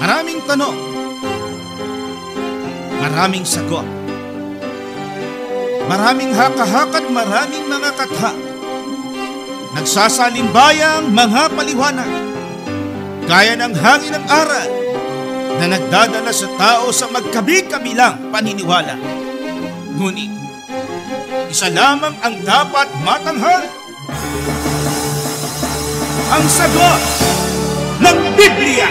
Maraming tanong, maraming sagot, maraming haka-haka at maraming mga katha. Nagsasalimbbayang mga paliwanag, gaya ng hangin ng aral na nagdadala sa tao sa magkabi-kabilang paniniwala. Ngunit, isa lamang ang dapat matanghal: ang sagot ng Biblia.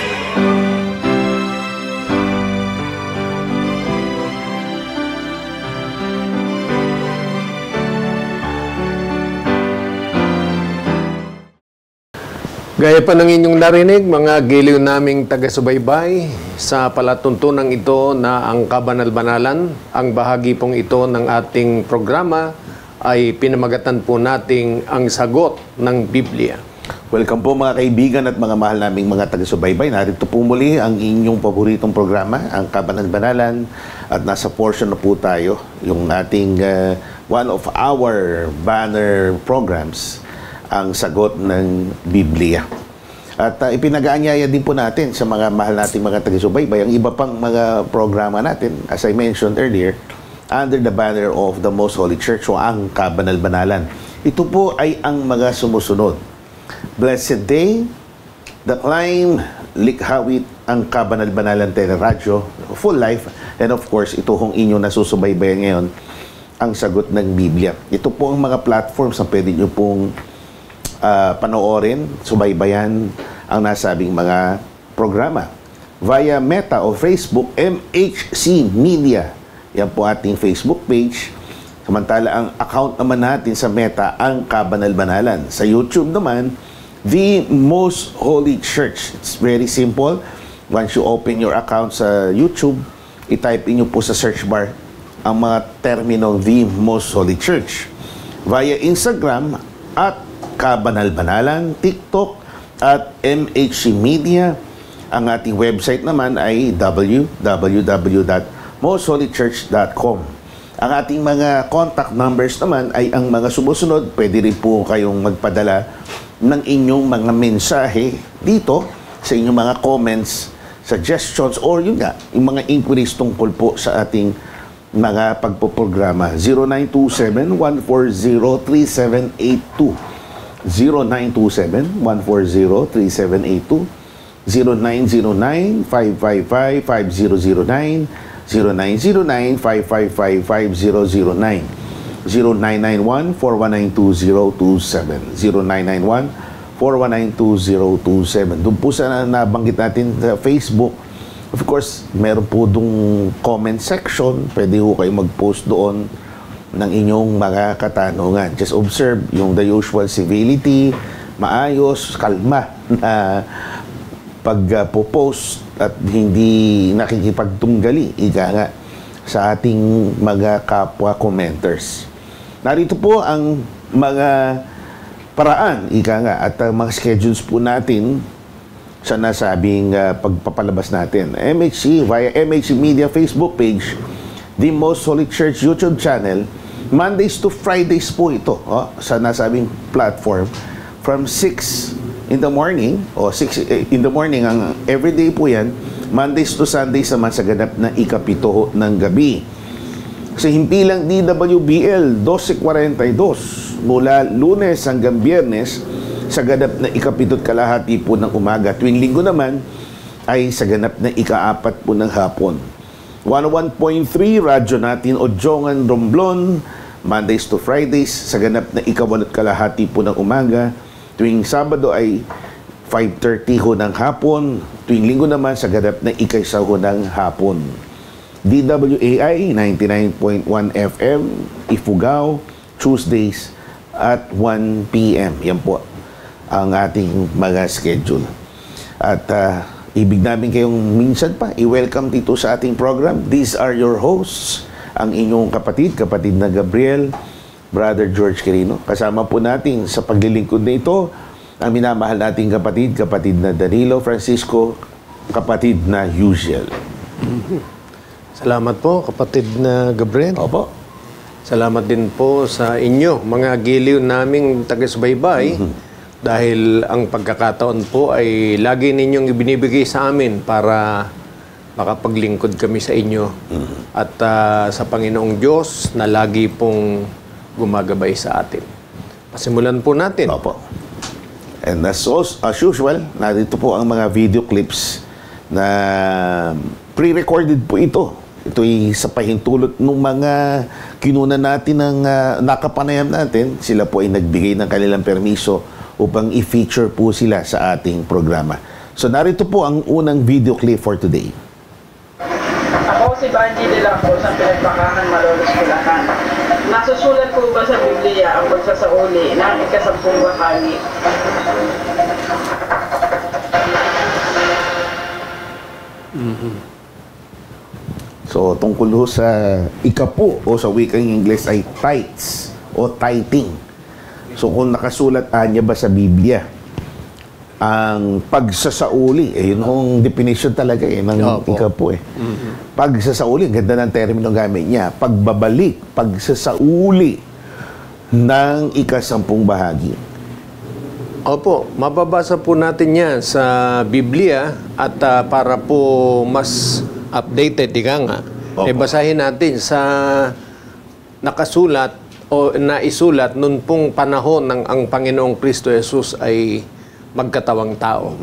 Gaya pa ng inyong narinig, mga giliw naming taga-subaybay, sa palatuntunang ito na ang kabanal-banalan, ang bahagi pong ito ng ating programa ay pinamagatan po nating ang sagot ng Biblia. Welcome po mga kaibigan at mga mahal naming mga taga-subaybay. Narito po muli ang inyong paboritong programa, ang kabanal-banalan, at nasa portion na po tayo, yung ating one of our banner programs, ang sagot ng Biblia. At ipinag-aanyaya din po natin sa mga mahal nating mga taga-subaybay ang iba pang mga programa natin, as I mentioned earlier, under the banner of the Most Holy Church o ang kabanal-banalan. Ito po ay ang mga sumusunod: Blessed Day, The Climb, Likhawit, ang kabanal-banalan teleradyo, Full Life, and of course, ito hong inyong nasusubaybayan ngayon, ang sagot ng Biblia. Ito po ang mga platforms na pwede nyo pong panoorin, subaybayan ang nasabing mga programa. Via Meta o Facebook, MHC Media. Yan po ating Facebook page. Samantala, ang account naman natin sa Meta, ang kabanal-banalan. Sa YouTube naman, The Most Holy Church. It's very simple. Once you open your account sa YouTube, i-type in nyo po sa search bar ang mga terminong The Most Holy Church. Via Instagram, at kabanal-banalan, TikTok, at MHC Media. Ang ating website naman ay www.mostholychurch.com. Ang ating mga contact numbers naman ay ang mga sumusunod. Pwede rin po kayong magpadala ng inyong mga mensahe dito sa inyong mga comments, suggestions, or yun nga, yung mga inquiries tungkol po sa ating mga pagpoprograma. 0927-140-3782. 0927-140-3782, 0909-555-5009, 0909-555-5009, 0991-419-2027, 0991-419-2027. Doon po sa nabanggit natin sa Facebook, of course, meron po dong comment section. Pwede po kayo mag-post doon ng inyong mga katanungan. Just observe yung the usual civility, maayos, kalma na pag-post at hindi nakikipagtunggali, ika nga, sa ating mga kapwa commenters. Narito po ang mga paraan, ika nga, at mga schedules po natin sa nasabing pagpapalabas natin. MHC, via MHC Media Facebook page, The Most Holy Church YouTube channel, Mondays to Fridays po ito, sa nasabing platform, from 6 in the morning, o 6 in the morning, ang everyday po yan, Mondays to Sundays naman sa ganap na ikapito ng gabi. Sa himpilang DWBL, 12:42, mula Lunes hanggang Biyernes, sa ganap na ikapito't kalahati po ng umaga. Tuwing linggo naman, ay sa ganap na ikaapat po ng hapon. 101.3 radyo natin Odjongan Romblon, Mondays to Fridays sa ganap na ikawalot kalahati po ng umaga. Tuwing Sabado ay 5:30 ho ng hapon. Tuwing Linggo naman sa ganap na ikaysa ho ng hapon. DWAI 99.1 FM Ifugao, Tuesdays at 1 p.m. Yan po ang ating mga schedule. At ibig namin kayong minsan pa i-welcome dito sa ating program. These are your hosts, ang inyong kapatid na Gabriel, Brother George Quirino. Kasama po natin sa paglilingkod na ito ang minamahal nating kapatid na Danilo Francisco, kapatid na Uziel. Salamat po, kapatid na Gabriel. Opo. Salamat din po sa inyo, mga giliw naming taga-subaybay, Dahil ang pagkakataon po ay lagi ninyong ibinibigay sa amin para makapaglingkod kami sa inyo. At sa Panginoong Diyos na lagi pong gumagabay sa atin. Pasimulan po natin. Opo. And as usual, narito po ang mga video clips na pre-recorded po ito. Ito'y sa pahintulot ng mga kinunan natin ng nakapanayam natin. Sila po ay nagbigay ng kanilang permiso upang i-feature po sila sa ating programa. So narito po ang unang video clip for today. Ako si Banji de la Cruz, ang pinagpakahan Malolos Bulacan. Nasusulat po ba sa Biblia ang pagsasauli ng ikasampung bahagi? So tungkol ho sa ikapu o sa wikang Ingles ay tithes o tithing. So kung nakasulat niya ba sa Biblia ang pagsasauli, yun ang definition talaga ng ikapu . Pagsasauli, ganda ng termino gamit niya. Pagbabalik, pagsasauli ng ikasampung bahagi. Opo, mababasa po natin yan sa Biblia at para po mas updated, nga. Basahin natin sa nakasulat o naisulat noon pong panahon ng ang Panginoong Kristo Jesus ay magkatawang tao.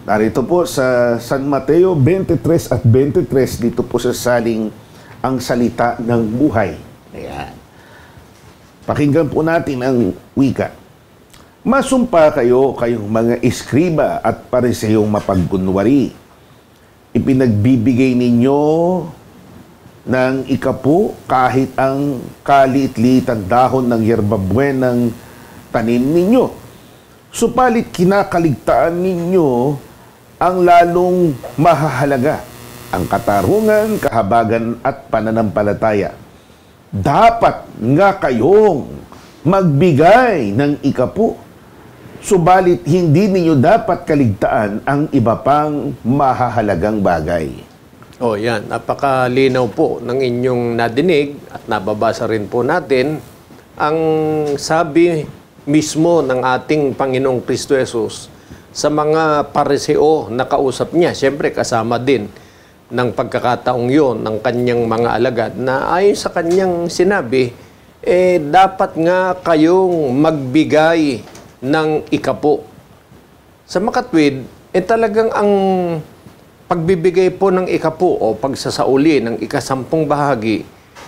Narito po sa San Mateo 23 at 23, dito po sa saling ang salita ng buhay. Ayan. Pakinggan po natin ang wika. Masumpa kayong mga iskriba at pariseyong mapagkunwari. Ipinagbibigay ninyo ng ikapu kahit ang kaliit-liitang dahon ng yerbabuen ng tanim ninyo. Supalit kinakaligtaan ninyo ang lalong mahahalaga, ang katarungan, kahabagan at pananampalataya. Dapat nga kayong magbigay ng ikapu. Subalit hindi ninyo dapat kaligtaan ang iba pang mahahalagang bagay. Yan. Napakalinaw po ng inyong nadinig at nababasa rin po natin ang sabi mismo ng ating Panginoong Kristo Jesus sa mga pariseo na kausap niya. Siyempre, kasama din ng pagkakataong yon ng kanyang mga alagad na ayon sa kanyang sinabi, dapat nga kayong magbigay ng ikapu. Sa makatwid, talagang ang pagbibigay po ng ikapu o pagsasauli ng ikasampung bahagi,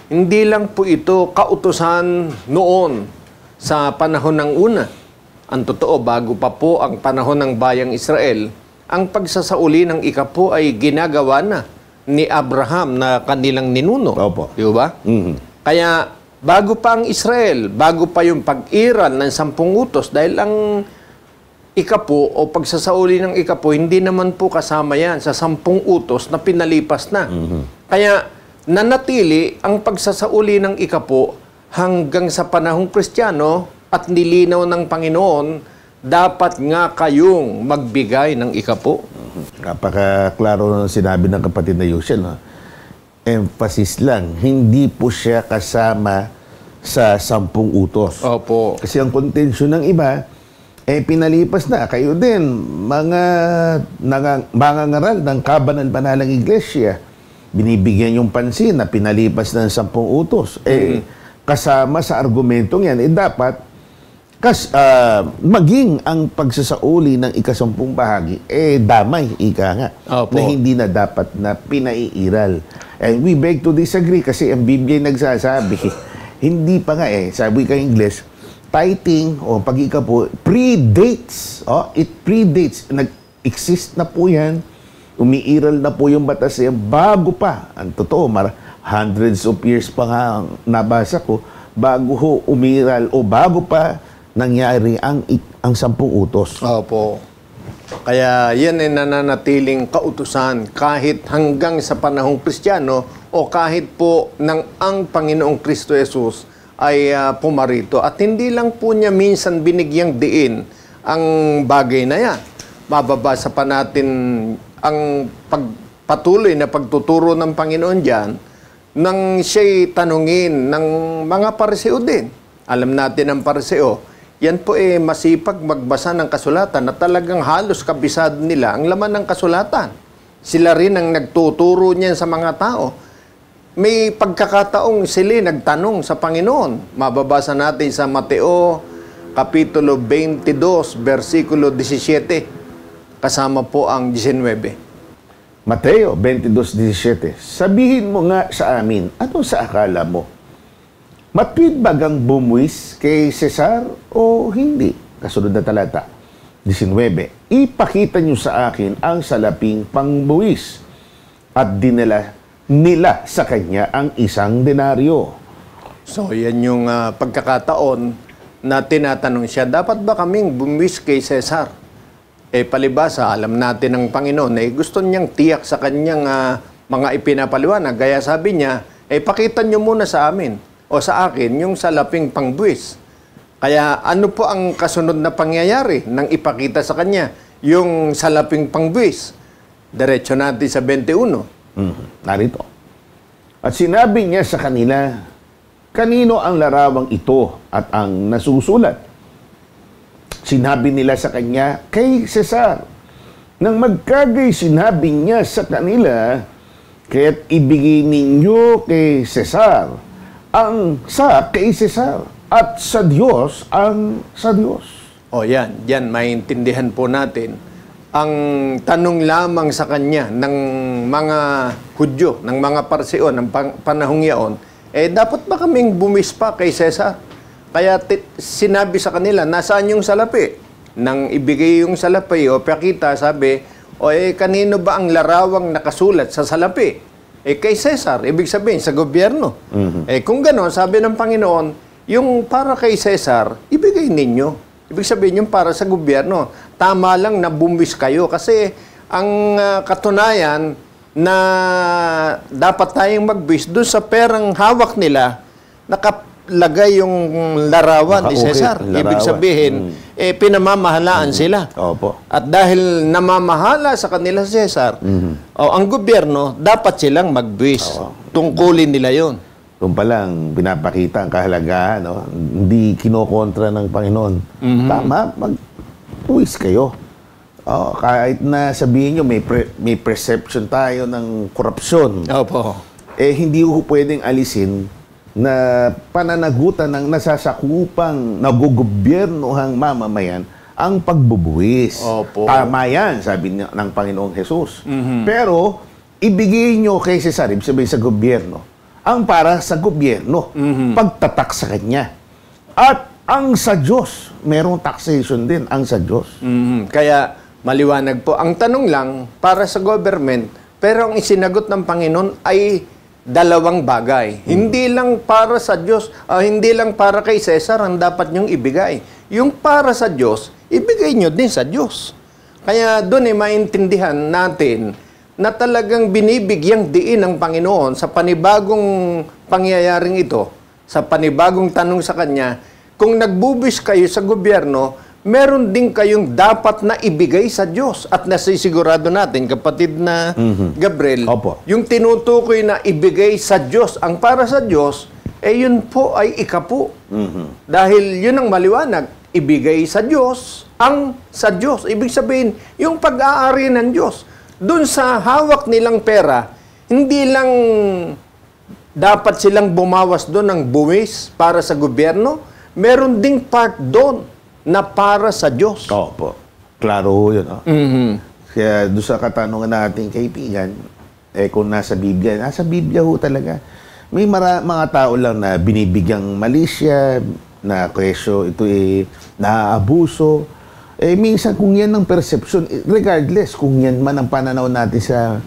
hindi lang po ito kautusan noon sa panahon ng una. Ang totoo, bago pa po ang panahon ng bayang Israel, ang pagsasauli ng ikapu ay ginagawa na ni Abraham na kanilang ninuno. Opo. Di ba? Kaya bago pa ang Israel, bago pa yung pag-iral ng 10 utos, dahil ang ikapu o pagsasauli ng ikapu, hindi naman po kasama yan sa 10 utos na pinalipas na. Kaya nanatili ang pagsasauli ng ikapu hanggang sa panahong Kristiyano at nilinaw ng Panginoon, dapat nga kayong magbigay ng ikapu. Napaka-klaro ng sinabi ng kapatid na Yusel, no? Emphasis lang, hindi po siya kasama sa 10 utos. Opo. Kasi ang contention ng iba, pinalipas na. Kayo din, mga mangangaral ng kabanal-banalang iglesia, binibigyan yung pansin na pinalipas ng 10 utos. Kasama sa argumentong yan, dapat maging ang pagsasauli ng ikasampung bahagi, damay, ika nga, Opo. na hindi na dapat na pinaiiral. And we beg to disagree kasi ang Biblia nagsasabi, hindi pa nga sabi ka English, tithing o pag-ikapu predates. It predates. Nag-exist na po yan. Umiiral na po yung batas yan bago pa. Ang totoo, hundreds of years pa nga ang nabasa ko, bago ho umiral o bago pa nangyari ang 10 utos. Opo. Kaya yan ay nananatiling kautusan kahit hanggang sa panahong Kristiyano o kahit po ng ang Panginoong Kristo Jesus ay pumarito. At hindi lang po niya minsan binigyang diin ang bagay na yan. Mababasa pa natin ang patuloy na pagtuturo ng Panginoon diyan nang siya'y tanungin ng mga pariseo din. Alam natin ang pariseo, yan po masipag magbasa ng kasulatan na talagang halos kabisado nila ang laman ng kasulatan. Sila rin ang nagtuturo niyan sa mga tao. May pagkakataong sila nagtanong sa Panginoon. Mababasa natin sa Mateo, Kapitulo 22, versikulo 17. Kasama po ang 19. Mateo 22:17. Sabihin mo nga sa amin, ano sa akala mo? Matwid bagang bumuwis kay Cesar o hindi? Kasunod na talata. 19. Ipakita niyo sa akin ang salaping pangbuwis at dinala nila sa kanya ang 1 denaryo. So, yan yung pagkakataon na tinatanong siya, dapat ba kaming bumuwis kay Cesar? Palibasa, alam natin ng Panginoon, gusto niyang tiyak sa kanyang mga ipinapaliwanag. Gaya sabi niya, pakita niyo muna sa amin o sa akin yung salaping pangbuwis. Kaya ano po ang kasunod na pangyayari nang ipakita sa kanya yung salaping pangbuwis? Diretso natin sa 21. Narito. At sinabi niya sa kanila, kanino ang larawang ito at ang nasusulat? Sinabi nila sa kanya, kay Cesar. Nang magkagay sinabi niya sa kanila, kaya't ibigay ninyo kay Cesar ang sa kay Cesar at sa Diyos ang sa Diyos. O yan, maintindihan po natin. Ang tanong lamang sa kanya ng mga Hudyo, ng mga Parseon, ng panahong yaon, dapat ba kaming bumispa kay Cesar? Kaya sinabi sa kanila, nasaan yung salapi? Nang ibigay yung salapi o pakita, sabi, kanino ba ang larawang nakasulat sa salapi? Kay Cesar, ibig sabihin, sa gobyerno. Kung gano'n, sabi ng Panginoon, yung para kay Cesar, ibigay ninyo. Ibig sabihin, yung para sa gobyerno. Tama lang na bumwis kayo kasi ang katunayan na dapat tayong magbwis doon sa perang hawak nila, nakalagay yung larawan ni Cesar. Ibig sabihin, pinamamahalaan sila. Opo. At dahil namamahala sa kanila si Cesar, ang gobyerno, dapat silang magbwis. Tungkulin nila yon. Doon pa lang, pinapakita ang kahalagaan, no? Hindi kinokontra ng Panginoon. Tama, mag-puwis kayo. Kahit na sabihin nyo, may perception tayo ng korupsyon. Opo. Hindi ko pwedeng alisin na pananagutan ng nasasakupang nagugobyernohang mamamayan ang pagbubuwis. Opo. Tama yan, sabi ng Panginoong Jesus. Pero, ibigay nyo kay Cesar, ibig sabihin sa gobyerno, ang para sa gobyerno, pagtatak sa kanya. At ang sa Diyos, merong taxation din, ang sa Diyos. Kaya, maliwanag po. Ang tanong lang, para sa government, pero ang isinagot ng Panginoon ay dalawang bagay. Hindi lang para sa Diyos, hindi lang para kay Cesar ang dapat niyong ibigay. Yung para sa Diyos, ibigay niyo din sa Diyos. Kaya doon maintindihan natin na talagang binibigyang diin ng Panginoon sa panibagong pangyayaring ito, sa panibagong tanong sa Kanya, kung nagbubis kayo sa gobyerno, meron din kayong dapat na ibigay sa Diyos. At nasisigurado natin, kapatid na Gabriel, Opo. yung tinutukoy na ibigay sa Diyos, ang para sa Diyos, yun po ay ikapu. Dahil yun ang maliwanag, ibigay sa Diyos, ang sa Diyos. Ibig sabihin, yung pag-aari ng Diyos. Doon sa hawak nilang pera, hindi lang dapat silang bumawas doon ng buwis para sa gobyerno, meron ding part doon na para sa Diyos. Opo. Klaro ho yun. Kaya doon sa katanungan nating kaibigan, kung nasa Biblia ho talaga. May mga tao lang na binibigyang malisya, na kesyo ito naaabuso. Minsan kung yan ang perception, regardless kung yan man ang pananaw natin sa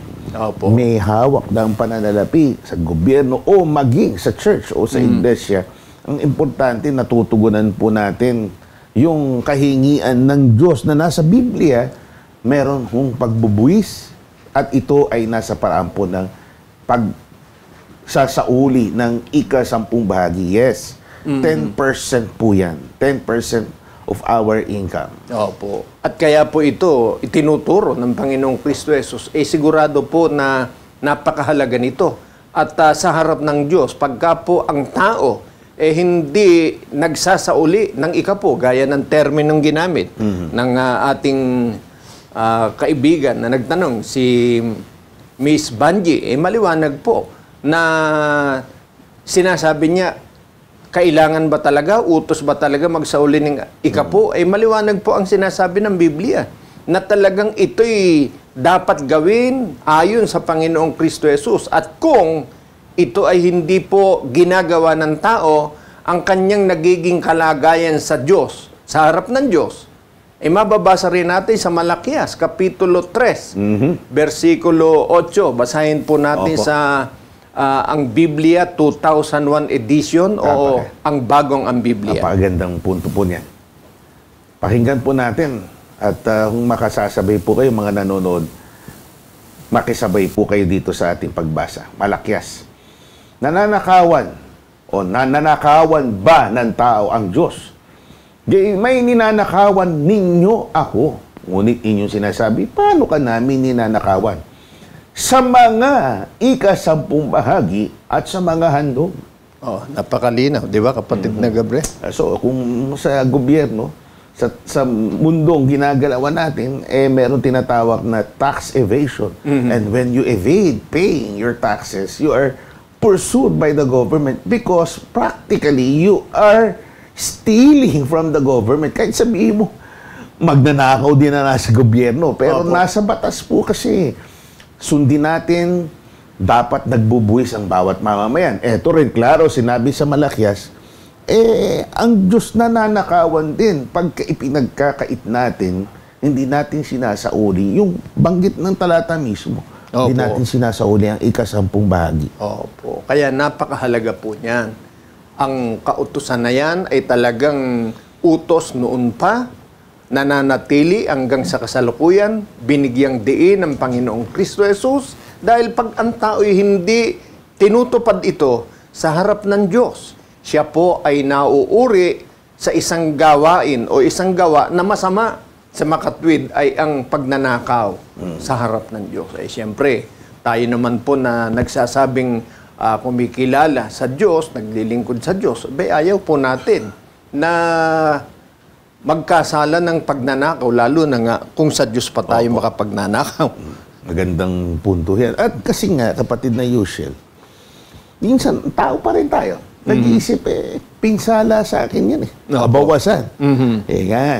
may hawak ng pananalapi sa gobyerno o maging sa church o sa iglesia, ang importante natutugunan po natin yung kahingian ng Diyos na nasa Biblia, meron hong pagbubuwis at ito ay nasa paraan po ng pagsasauli ng ika-10 bahagi. Yes, 10% po yan. 10% of our income. Opo. At kaya po ito, itinuturo ng Panginoong Kristo Jesus, sigurado po na napakahalaga nito. At sa harap ng Diyos, pagka po ang tao hindi nagsasauli ng ikapo, gaya ng terminong ginamit ng ating kaibigan na nagtanong, si Miss Banji, maliwanag po na sinasabi niya, kailangan ba talaga, utos ba talaga magsauli ng ikapo? Maliwanag po ang sinasabi ng Biblia na talagang ito'y dapat gawin ayon sa Panginoong Kristo Jesus. At kung ito ay hindi po ginagawa ng tao, ang kanyang nagiging kalagayan sa Diyos, sa harap ng Diyos, mababasa rin natin sa Malakias, Kapitulo 3, versikulo 8. Basahin po natin sa ang Biblia 2001 edition o ang bagong ang Biblia. Napakagandang punto po niyan. Pakinggan po natin at kung makasasabay po kayo mga nanonood, makisabay po kayo dito sa ating pagbasa. Malakias. Nananakawan ba ng tao ang Diyos? Di may ninanakawan ninyo ako. Ngunit inyong sinasabi, paano ka namin ninanakawan? Sa mga ika-10 bahagi at sa mga handog. Napakalinaw, di ba kapatid na Gabriel? So, kung sa gobyerno, sa mundong ginagalawan natin, meron tinatawag na tax evasion. And when you evade paying your taxes, you are pursued by the government because practically you are stealing from the government. Kahit sabihin mo, magnanakaw din na nasa gobyerno. Pero nasa batas po kasi. Sundin natin, dapat nagbubuwis ang bawat mamamayan. Eto rin, klaro, sinabi sa Malakias, ang Diyos nananakawan din. Pagka ipinagkakait natin, hindi natin sinasauli. Yung banggit ng talata mismo, hindi natin sinasauli ang ika-10 bahagi. Opo. Kaya napakahalaga po niyan. Ang kautusan na yan ay talagang utos noon pa, nananatili hanggang sa kasalukuyan, binigyang diin ng Panginoong Kristo Jesus, dahil pag ang tao'y hindi tinutupad ito sa harap ng Diyos, siya po ay nauuri sa isang gawain o isang gawa na masama. Sa makatwid ay ang pagnanakaw sa harap ng Diyos. Siyempre, tayo naman po na nagsasabing kumikilala sa Diyos, naglilingkod sa Diyos, ayaw po natin na magkasala ng pagnanakaw, lalo na nga kung sa Diyos pa tayo makapagnanakaw. Magandang punto yan. At kasi nga, kapatid na Yushel, minsan, tao pa rin tayo. Nag-iisip, pinsala sa akin yan kabawasan.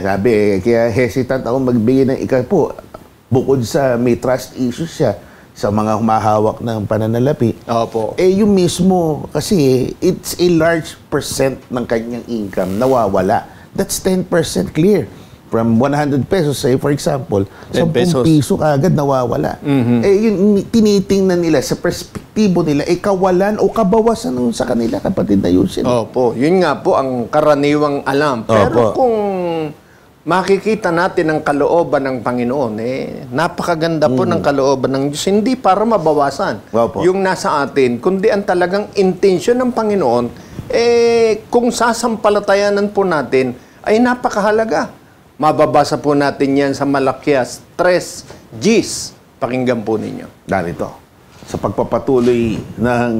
Sabi, kaya hesitant ako magbigay ng ikapo. Bukod sa may trust issues siya sa mga humahawak ng pananalapi. Yung mismo, kasi it's a large percent ng kanyang income nawawala. That's 10% clear. From 100 pesos, say for example, 10 piso agad nawawala. Yung tinitingnan nila sa perspektibo nila, kawalan o kabawasan sa kanila, kapatid na Yusin. Yun nga po ang karaniwang alam. Pero kung makikita natin ang kalooban ng Panginoon, napakaganda po ng kalooban ng Diyos. Hindi para mabawasan yung nasa atin, kundi ang talagang intensyon ng Panginoon, kung sasampalatayanan po natin, ay napakahalaga. Mababasa po natin yan sa Malakias 3 Gs. Pakinggan po ninyo. Ganito. Sa pagpapatuloy ng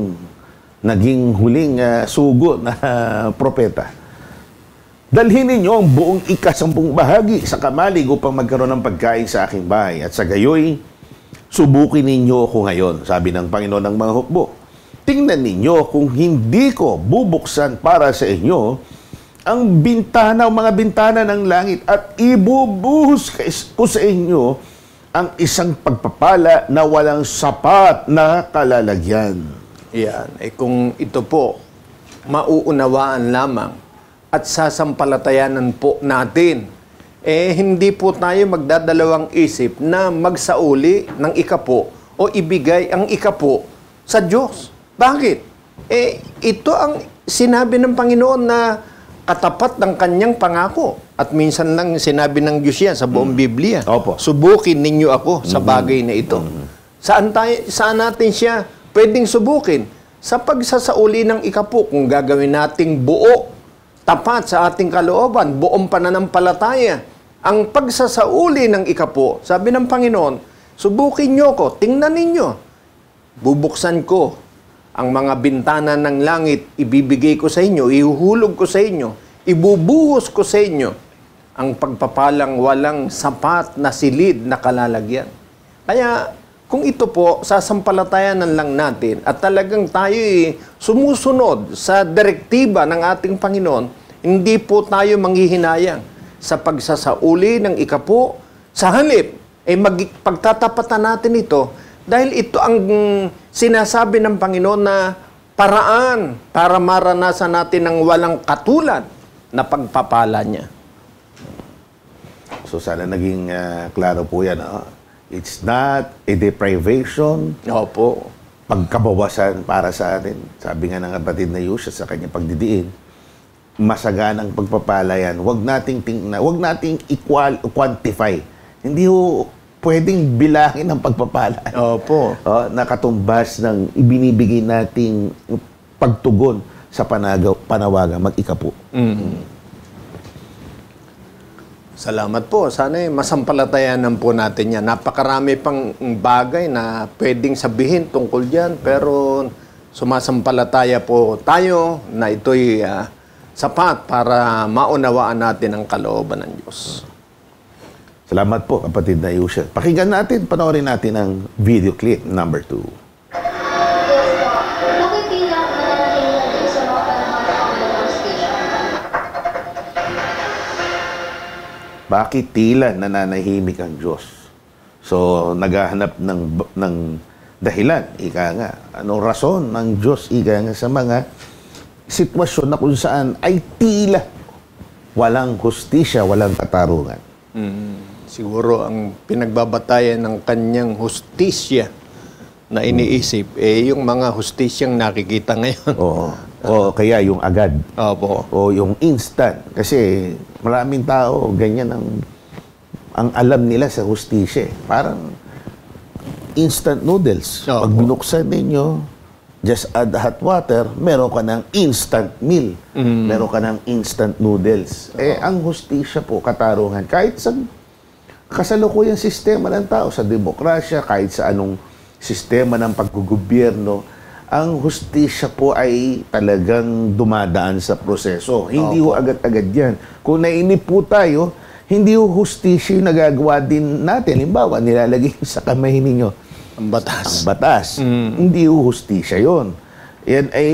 naging huling sugo na propeta, dalhin ninyo ang buong ika-10 bahagi sa kamalig upang magkaroon ng pagkain sa aking bahay. At sa gayoy, subukin ninyo ako ngayon, sabi ng Panginoon ng mga hukbo. Tingnan ninyo kung hindi ko bubuksan para sa inyo ang bintana o mga bintana ng langit at ibubuhos ko sa inyo ang isang pagpapala na walang sapat na kalalagyan. Yan. Kung ito po, mauunawaan lamang at sasampalatayanan po natin, hindi po tayo magdadalawang isip na magsauli ng ikapo o ibigay ang ikapo sa Diyos. Bakit? Ito ang sinabi ng Panginoon na katapat ng kanyang pangako. At minsan lang sinabi ng Diyos yan sa buong Biblia. Subukin ninyo ako sa bagay na ito. Saan natin siya pwedeng subukin? Sa pagsasauli ng ikapo, kung gagawin nating buo, tapat sa ating kalooban, buong pananampalataya, ang pagsasauli ng ikapo, sabi ng Panginoon, subukin nyo ko, tingnan ninyo. Bubuksan ko ang mga bintana ng langit ibibigay ko sa inyo, ihuhulog ko sa inyo, ibubuhos ko sa inyo ang pagpapalang walang sapat na silid na kalalagyan. Kaya kung ito po, sasampalatayanan lang natin at talagang tayo sumusunod sa direktiba ng ating Panginoon, hindi po tayo manghihinayang sa pagsasauli ng ikapo. Sa halip, pagtatapatan natin ito dahil ito ang sinasabi ng Panginoon na paraan para maranasan natin ng walang katulad na pagpapala niya. So sana naging klaro po yan. It's not a deprivation, Opo. pagkabawasan para sa atin. Sabi nga ng kapatid na Yusha sa kanyang pagdidiin, masaganang pagpapala yan. Huwag nating tingnan, huwag nating quantify. Hindi ho pwedeng bilangin ang pagpapala. Opo. Nakatumbas ng ibinibigay nating pagtugon sa panawagan, mag-ikapo. Salamat po. Sana masampalatayanan po natin yan. Napakarami pang bagay na pwedeng sabihin tungkol dyan, pero sumasampalataya po tayo na ito'y sapat para maunawaan natin ang kalooban ng Diyos. Salamat po, kapatid na Yusha. Pakinggan natin, panoorin natin ang video clip number 2. Bakit tila nananahimik ang Diyos? So, naghahanap ng dahilan, ika nga. Anong rason ng Diyos, ika nga, sa mga sitwasyon na kung saan ay tila walang hustisya, walang katarungan. Siguro ang pinagbabatayan ng kanyang hustisya na iniisip, yung mga hustisyang nakikita ngayon. O kaya yung agad. Opo. O yung instant. Kasi maraming tao, ganyan ang alam nila sa hustisya. Parang instant noodles. Opo. Pag binuksan ninyo, just add hot water, meron ka ng instant meal. Meron ka ng instant noodles. Ang hustisya po, katarungan. Kahit sa kasalukuyang sistema ng tao, sa demokrasya, kahit sa anong sistema ng paggugobyerno, ang hustisya po ay talagang dumadaan sa proseso. Hindi ho agad-agad yan. Kung nainip po tayo, hindi ho hustisya yung nagagawa din natin. Halimbawa, nilalagay sa kamay ninyo Ang batas. ang batas. Hindi ho hustisya yun. Yan ay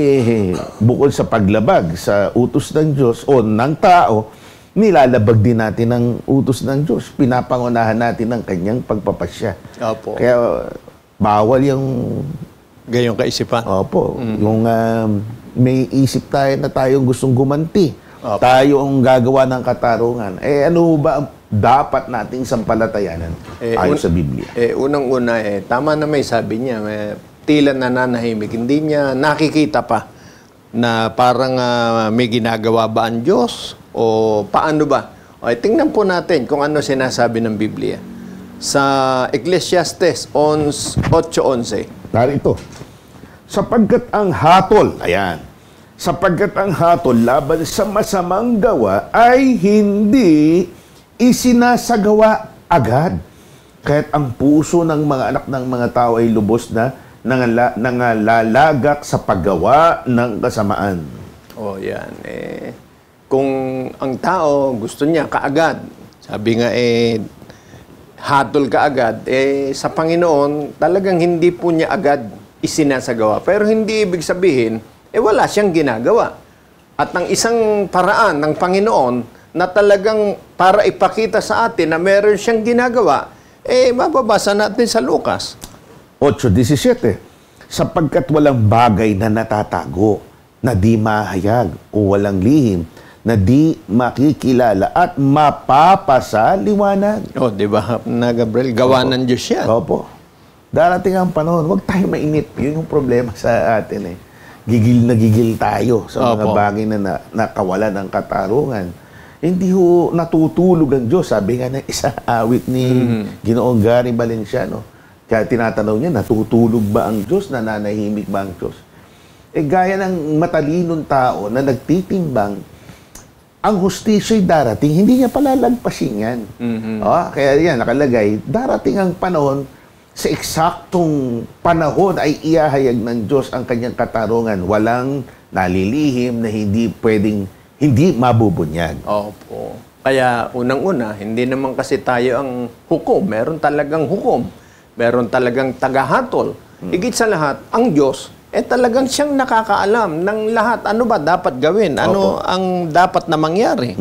bukod sa paglabag sa utos ng Diyos o ng tao, nilalabag din natin ang utos ng Diyos. Pinapangunahan natin ang kanyang pagpapasya. Opo. Kaya bawal yung Gayong kaisipan. yung may isip tayo na tayong gustong gumanti. Opo. Tayo ang gagawa ng katarungan. Ano ba ang dapat nating sampalatayanan ayon sa Biblia? Unang-una, tama na may sabi niya, tila nananahimik. Hindi niya nakikita pa na parang may ginagawa ba ang Diyos o paano ba? Tingnan po natin kung ano sinasabi ng Biblia. Sa Ecclesiastes 8:11. Narito. Sapagkat ang hatol, ayan, sapagkat ang hatol laban sa masamang gawa ay hindi isinasagawa agad. Kaya't ang puso ng mga anak ng mga tao ay lubos na nangalalagak sa paggawa ng kasamaan. Yan. Kung ang tao gusto niya kaagad, sabi nga hatol kaagad, sa Panginoon talagang hindi po niya agad isinasagawa. Pero hindi ibig sabihin, wala siyang ginagawa. At ang isang paraan ng Panginoon na talagang para ipakita sa atin na meron siyang ginagawa, mababasa natin sa Lucas 8:17. Sapagkat walang bagay na natatago, na di mahayag o walang lihim, na di makikilala at mapapasa liwanag. di ba na Gabriel? Gawa ng Diyos yan. Opo. Darating ang panahon, huwag tayo mainip. Yun yung problema sa atin Gigil na gigil tayo sa mga bagay na nakawalan ng katarungan. Hindi ho natutulog ang Diyos. Sabi nga ng isang awit ni Ginoong Gary Valenciano. Kaya tinatanong niya, natutulog ba ang Diyos? Nananahimik ba ang Diyos? Gaya ng matalinong tao na nagtitimbang, ang hustisya'y darating, hindi niya palalagpasin yan. Kaya yan, nakalagay, darating ang panahon, sa eksaktong panahon ay iahayag ng Diyos ang kanyang katarungan. Walang nalilihim na hindi pwedeng, hindi mabubunyag. Opo. Kaya unang-una, hindi naman kasi tayo ang hukom. Meron talagang hukom. Meron talagang tagahatol. Higit sa lahat, ang Diyos, talagang siyang nakakaalam ng lahat. Ano ba dapat gawin? Ano ang dapat na mangyari?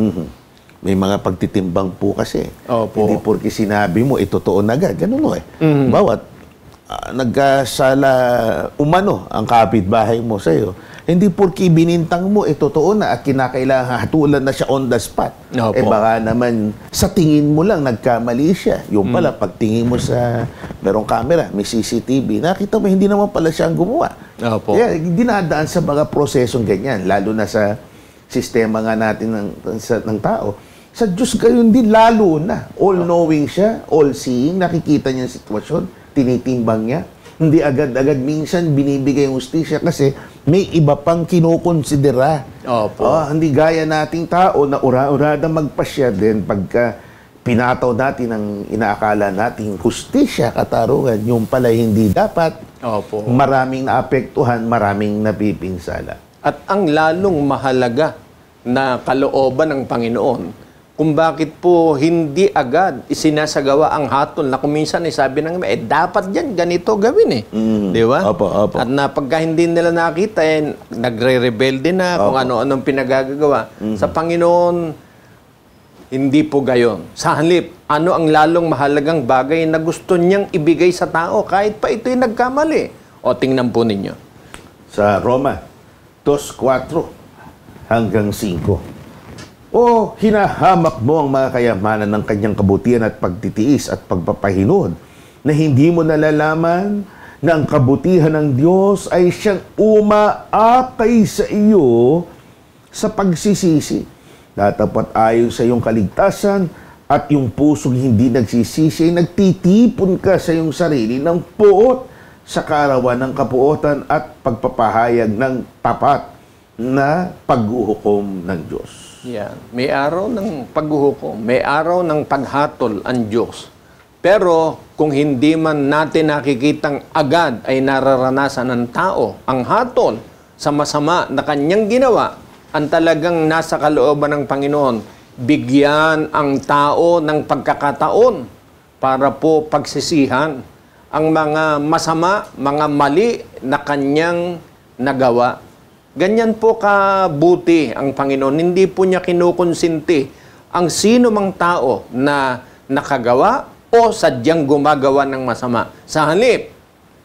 May mga pagtitimbang po kasi. Opo. Hindi porke sinabi mo, totoo na agad. Ganun mo Bawat nagkasala umano ang kapitbahay mo sa'yo, hindi porke binintang mo, totoo na at kinakailangan hatulan na siya on the spot. Opo. Baka naman sa tingin mo lang nagkamali siya. Yung pala, pagtingin mo sa merong camera, may CCTV, nakita mo hindi naman pala siya ang gumawa. Opo. Kaya dinadaan sa mga prosesong ganyan, lalo na sa sistema nga natin ng tao. Sa Diyos gayon din, lalo na. All-knowing siya, all-seeing, nakikita niya ang sitwasyon, tinitimbang niya. Hindi agad-agad, minsan binibigay yung hustisya kasi may iba pang kinukonsidera. Opo. Hindi gaya nating tao na ura-urada magpasya din pagka pinataw natin ang inaakala nating hustisya, katarungan, yung pala hindi dapat. Opo. Maraming naapektuhan, maraming napipinsala. At ang lalong mahalaga na kalooban ng Panginoon, kung bakit po hindi agad isinasagawa ang hatol na kung minsan sabi ng dapat yan, ganito gawin Di ba? Opo. At na pagka hindi nila nakita, nagre-rebelde na kung ano-anong pinagagagawa. Sa Panginoon, hindi po gayon. Sa halip, ano ang lalong mahalagang bagay na gusto niyang ibigay sa tao kahit pa ito'y nagkamali? O tingnan po ninyo. Sa Roma 2:4 hanggang 5. O hinahamak mo ang mga kayamanan ng kanyang kabutihan at pagtitiis at pagpapahinod na hindi mo nalalaman na ang kabutihan ng Diyos ay siyang umaakay sa iyo sa pagsisisi. Datapat ayon sa iyong kaligtasan at yung pusong hindi nagsisisi ay nagtitipon ka sa iyong sarili ng puot sa kaarawan ng kapuotan at pagpapahayag ng tapat na paghuhukom ng Diyos. Yan. May araw ng paghuhukom, may araw ng paghatol ang Diyos. Pero kung hindi man natin nakikitang agad ay nararanasan ng tao ang hatol sa masama na kanyang ginawa, ang talagang nasa kalooban ng Panginoon, bigyan ang tao ng pagkakataon para po pagsisihan ang mga masama, mga mali na kanyang nagawa. Ganyan po kabuti ang Panginoon. Hindi po niya kinukonsinti ang sino mang tao na nakagawa o sadyang gumagawa ng masama. Sa halip,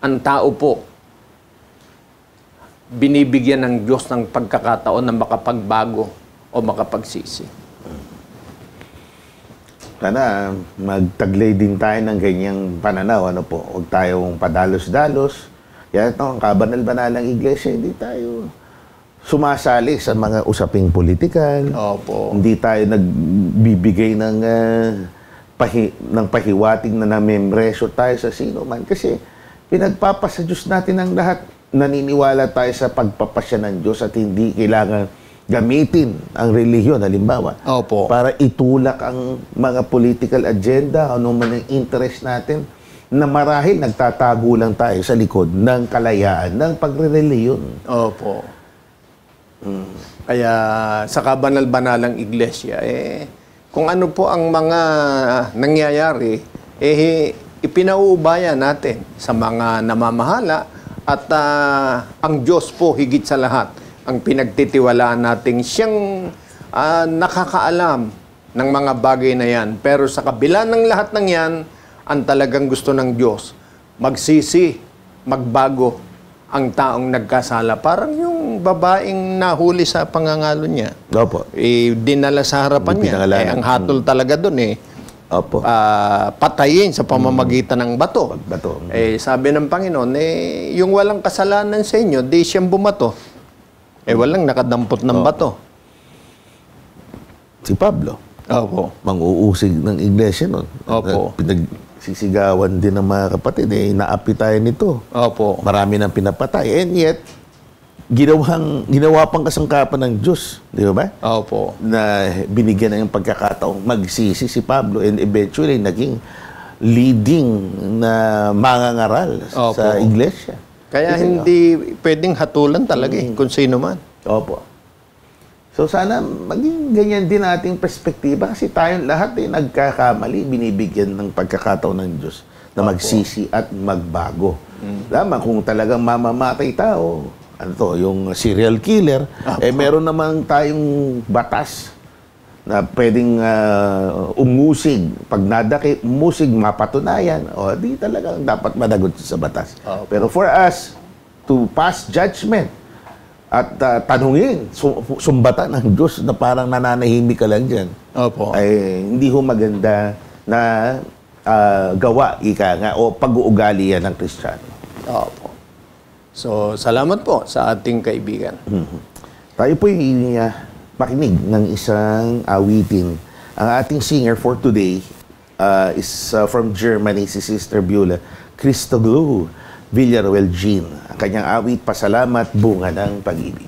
ang tao po, binibigyan ng Diyos ng pagkakataon na makapagbago o makapagsisi. Sana magtaglay din tayo ng ganyang pananaw. Huwag tayong padalos-dalos. Yan ito, ang kabanal-banalang iglesia, hindi tayo sumasali sa mga usaping politikal. Opo. Hindi tayo nagbibigay ng pahiwating na namemresyo tayo sa sino man. Kasi pinagpapasa Diyos natin ang lahat. Naniniwala tayo sa pagpapasya ng Diyos at hindi kailangan gamitin ang relihiyon, halimbawa, Opo. para itulak ang mga political agenda, ano man ang interest natin, na marahil nagtatago lang tayo sa likod ng kalayaan ng pagre-relihiyon. Opo. Kaya sa kabanal-banalang iglesia, kung ano po ang mga nangyayari, ipinauubaya natin sa mga namamahala at ang Diyos po higit sa lahat ang pinagtitiwalaan nating siyang nakakaalam ng mga bagay na yan. Pero sa kabila ng lahat ng yan, ang talagang gusto ng Diyos, magsisi, magbago ang taong nagkasala. Parang yung babaeng nahuli sa pangangalo niya. Opo. Dinala sa harapan niya. Ang hatol talaga doon Opo. Patayin sa pamamagitan ng bato. Bato. Sabi ng Panginoon, yung walang kasalanan sa inyo, di siyang bumato. Walang nakadampot ng bato. Si Pablo. Opo. Mang-uusig ng iglesia nun. Opo. Sisigawan din ng mga kapatid, naapi tayo nito. Opo. Marami nang pinapatay. And yet, ginawa pang kasangkapan ng Diyos. Di ba? Opo. Na binigyan ng pagkakataong magsisi si Pablo and eventually naging leading na mangangaral sa Opo. iglesia. Kaya hindi pwedeng hatulan talaga kung sino man. Opo. So sana maging ganyan din ating perspektiba kasi tayong lahat nagkakamali, binibigyan ng pagkakataon ng Diyos na magsisi at magbago. Lamang kung talagang mamamatay tao, ano to, yung serial killer, meron naman tayong batas na pwedeng umusig. Pag nadaki, umusig, mapatunayan, o di talagang dapat managot sa batas. Pero for us to pass judgment at tanungin, sumbatan ng Diyos na parang nananahimik ka lang dyan, ay hindi ho maganda na gawa, ika nga, o pag-uugali yan ng Kristiyano. Opo. So, salamat po sa ating kaibigan. Tayo po makinig ng isang awitin. Ang ating singer for today is from Germany, si Sister Beulah Christoglou Villaruel Jean. Ang kanyang awit, Pasalamat, Bunga ng Pag-ibig.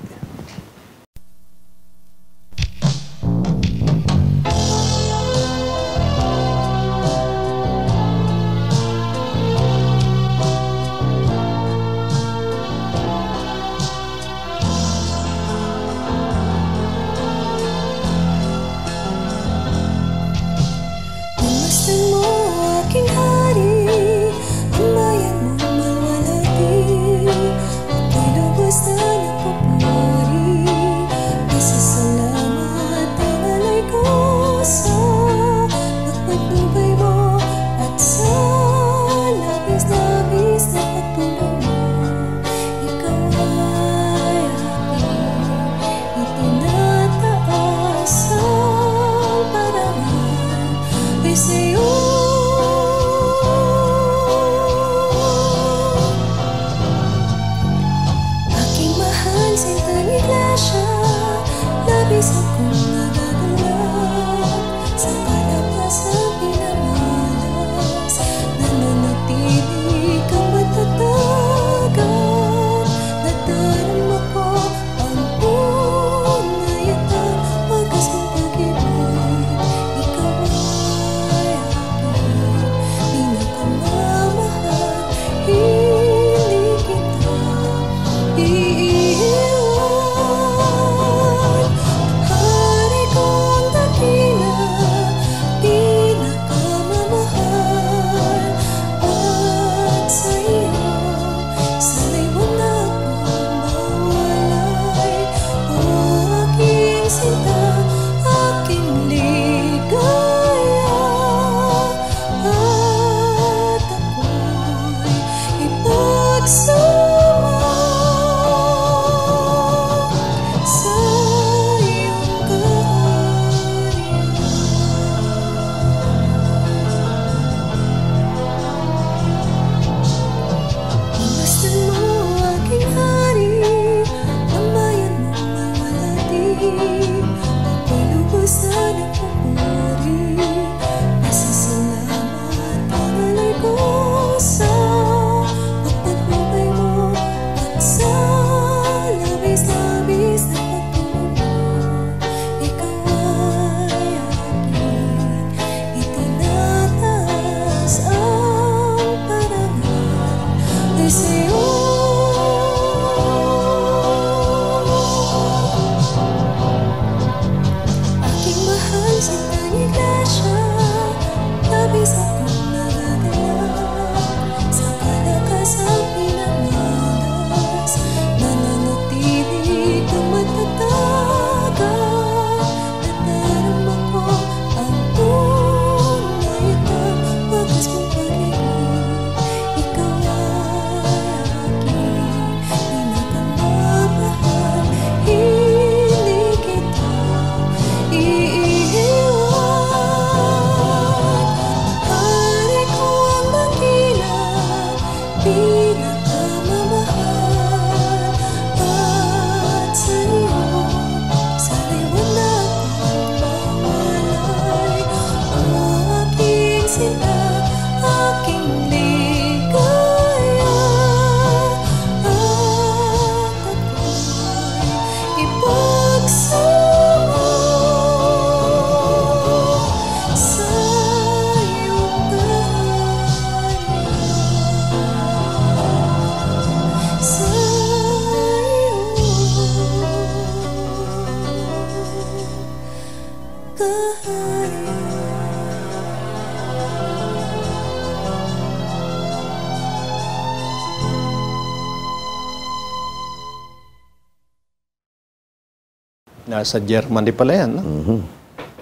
Nasa Germany pala yan, no?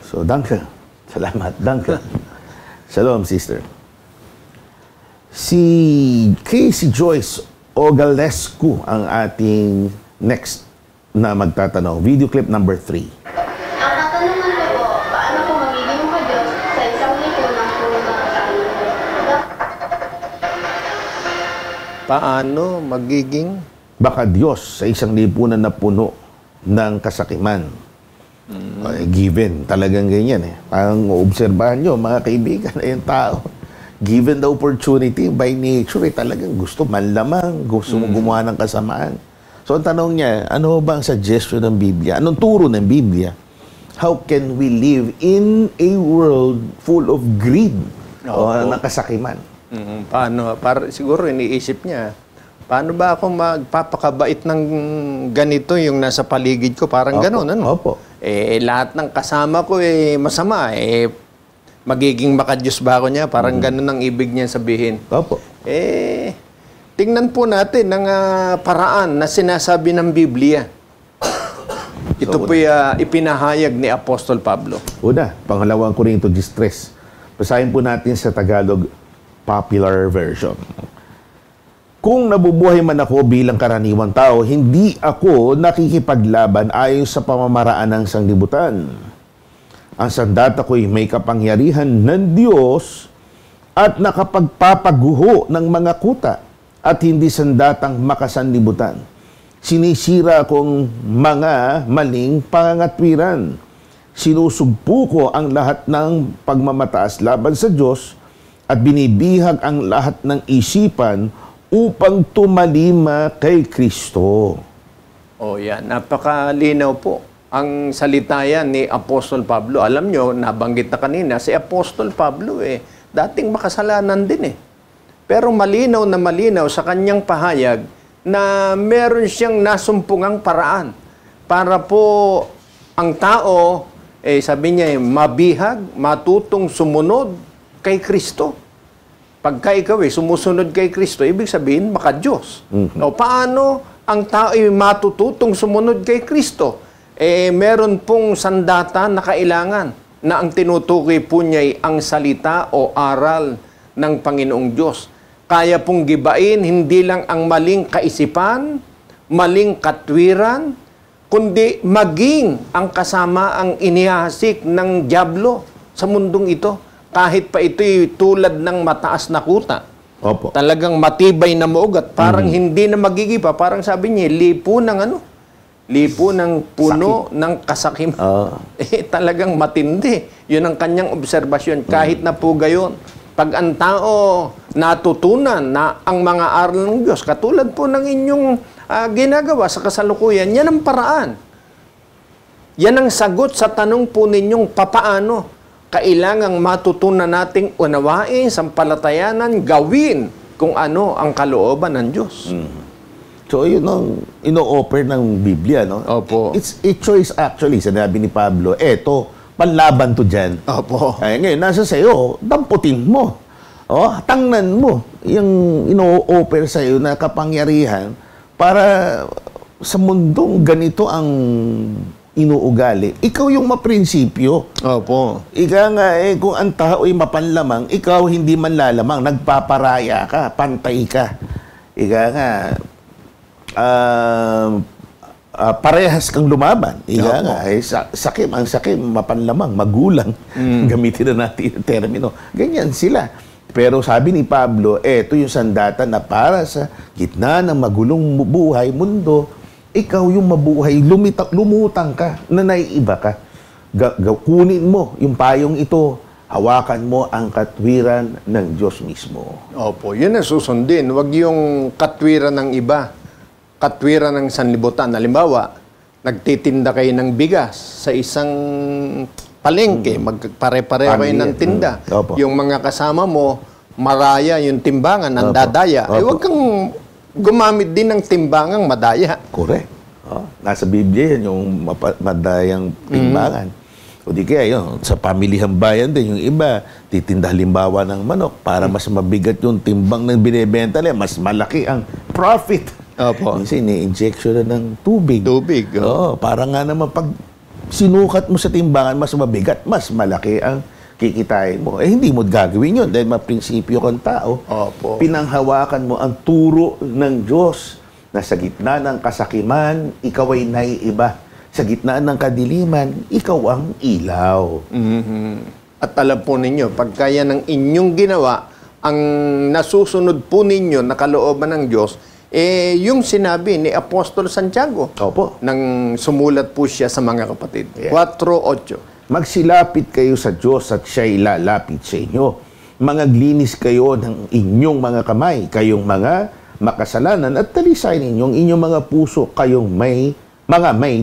So, danke. Salamat, danke. Shalom, sister. Si Casey Joyce Ogalescu ang ating next na magtatanong. Video clip number 3. Ang katanungan ko po, paano po magiging ma-Diyos sa isang lipunang puno ng kasakit? Paano magiging? Baka Diyos sa isang lipunan na puno ng kasakiman. Given, talagang ganyan eh. Parang obserbahan nyo, mga kaibigan, yung tao. Given the opportunity, by nature, talagang gusto manlamang, gusto gumawa ng kasamaan. So, ang tanong niya, ano ba ang suggestion ng Biblia? Anong turo ng Biblia? How can we live in a world full of greed o ng kasakiman? Paano? Siguro iniisip niya, paano ba ako magpapakabait ng ganito yung nasa paligid ko? Parang gano'n, ano? Opo. Lahat ng kasama ko masama. Magiging makadiyos ba ako niya? Parang gano'n ang ibig niya sabihin. Opo. Tingnan po natin ang paraan na sinasabi ng Biblia. Ito po ipinahayag ni Apostol Pablo. Una, pangalawang Korinto 13. Basahin po natin sa Tagalog Popular Version. Kung nabubuhay man ako bilang karaniwang tao, hindi ako nakikipaglaban ayon sa pamamaraan ng sanglibutan. Ang sandata ko'y may kapangyarihan ng Diyos at nakapagpapaguho ng mga kuta at hindi sandatang makasanlibutan. Sinisira kong mga maling pangangatwiran. Sinusugpo ko ang lahat ng pagmamataas laban sa Diyos at binibihag ang lahat ng isipan upang tumalima kay Kristo. Yan. Napakalinaw po. Ang salita yan ni Apostol Pablo. Alam nyo, nabanggit na kanina, si Apostol Pablo dating makasalanan din Pero malinaw na malinaw sa kanyang pahayag na meron siyang nasumpungang paraan para po ang tao, sabi niya, mabihag, matutong sumunod kay Kristo. Pagka ikaw sumusunod kay Kristo, ibig sabihin, maka-Diyos. O paano ang tao matututong sumunod kay Kristo? Meron pong sandata na kailangan na ang tinutukoy po niya ay ang salita o aral ng Panginoong Diyos. Kaya pong gibain hindi lang ang maling kaisipan, maling katwiran, kundi maging ang kasama ang inihasik ng dyablo sa mundong ito. Kahit pa ito'y tulad ng mataas na kuta. Opo. Talagang matibay na muog parang hindi na magigiba. Parang sabi niya, lipo ng lipo ng puno ng kasakiman. Talagang matindi. Yun ang kanyang obserbasyon. Kahit na po gayon, pag ang tao natutunan na ang mga aral ng Diyos, katulad po ng inyong ginagawa sa kasalukuyan, yan ang paraan. Yan ang sagot sa tanong po ninyong papaano kailangang matutunan nating unawain, sampalatayanan, gawin kung ano ang kalooban ng Diyos. So, yun ang ino-offer ng Biblia, no? Opo. It's a choice actually, sinabi ni Pablo. Eto, panlaban to dyan. Opo. Ngayon, nasa sayo, damputin mo. Tangnan mo yung ino-offer sa'yo na kapangyarihan para sa mundong ganito ang inuugali. Ikaw yung maprinsipyo. Opo. Ika nga kung ang tao'y mapanlamang, ikaw hindi man lalamang, nagpaparaya ka, pantay ka. Ika nga, parehas kang lumaban. Ika nga, ang sakim, mapanlamang, magulang. Gamitin na natin yung termino. Ganyan sila. Pero sabi ni Pablo, eto yung sandata na para sa gitna ng magulong buhay, mundo, ikaw yung mabuhay, lumutang ka, na naiiba ka. Kunin mo yung payong ito, hawakan mo ang katwiran ng Diyos mismo. Opo, yun ang susundin. Huwag yung katwiran ng iba, katwiran ng sanlibutan. Halimbawa, nagtitinda kayo ng bigas sa isang palengke, magpare-pareho kayo ng tinda. Yung mga kasama mo, maraya yung timbangan, ang dadaya. Huwag kang gumamit din ng timbangang madaya. Correct. Nasa Biblia yan, yung madayang timbangan. O di kaya yun, sa pamilihang bayan din, yung iba, titinda halimbawa ng manok para mas mabigat yung timbang ng binibenta nila, mas malaki ang profit. Opo. Kasi ni-injection na ng tubig. Tubig. Para nga naman pag sinukat mo sa timbangan, mas mabigat, mas malaki ang kikitain mo. Hindi mo gagawin yun dahil maprinsipyo kang tao. Opo. Pinanghawakan mo ang turo ng Diyos na sa gitna ng kasakiman, ikaw ay naiiba. Sa gitna ng kadiliman, ikaw ang ilaw. At alam po ninyo, pagka yan ang inyong ginawa, ang nasusunod po ninyo na kalooban ng Diyos, yung sinabi ni Apostol Santiago. Opo. Nang sumulat po siya sa mga kapatid. Yeah. 4:8. Magsilapit kayo sa Diyos at siya'y lalapit sa inyo. Mangaglinis kayo ng inyong mga kamay, kayong mga makasalanan, at talisayin ninyong inyong mga puso, kayong may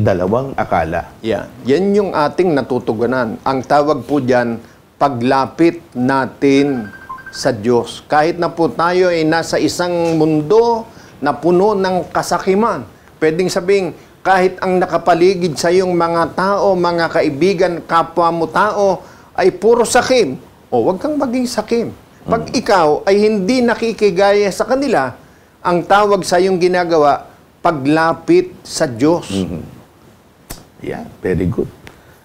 dalawang akala. Yeah. Yan yung ating natutugunan. Ang tawag po dyan, paglapit natin sa Diyos. Kahit na po tayo ay nasa isang mundo na puno ng kasakiman, pwedeng sabing, kahit ang nakapaligid sa iyong mga tao, mga kaibigan, kapwa mo tao, ay puro sakim. O, huwag kang maging sakim. Pag ikaw ay hindi nakikigaya sa kanila, ang tawag sa iyong ginagawa, paglapit sa Diyos. Yeah, very good.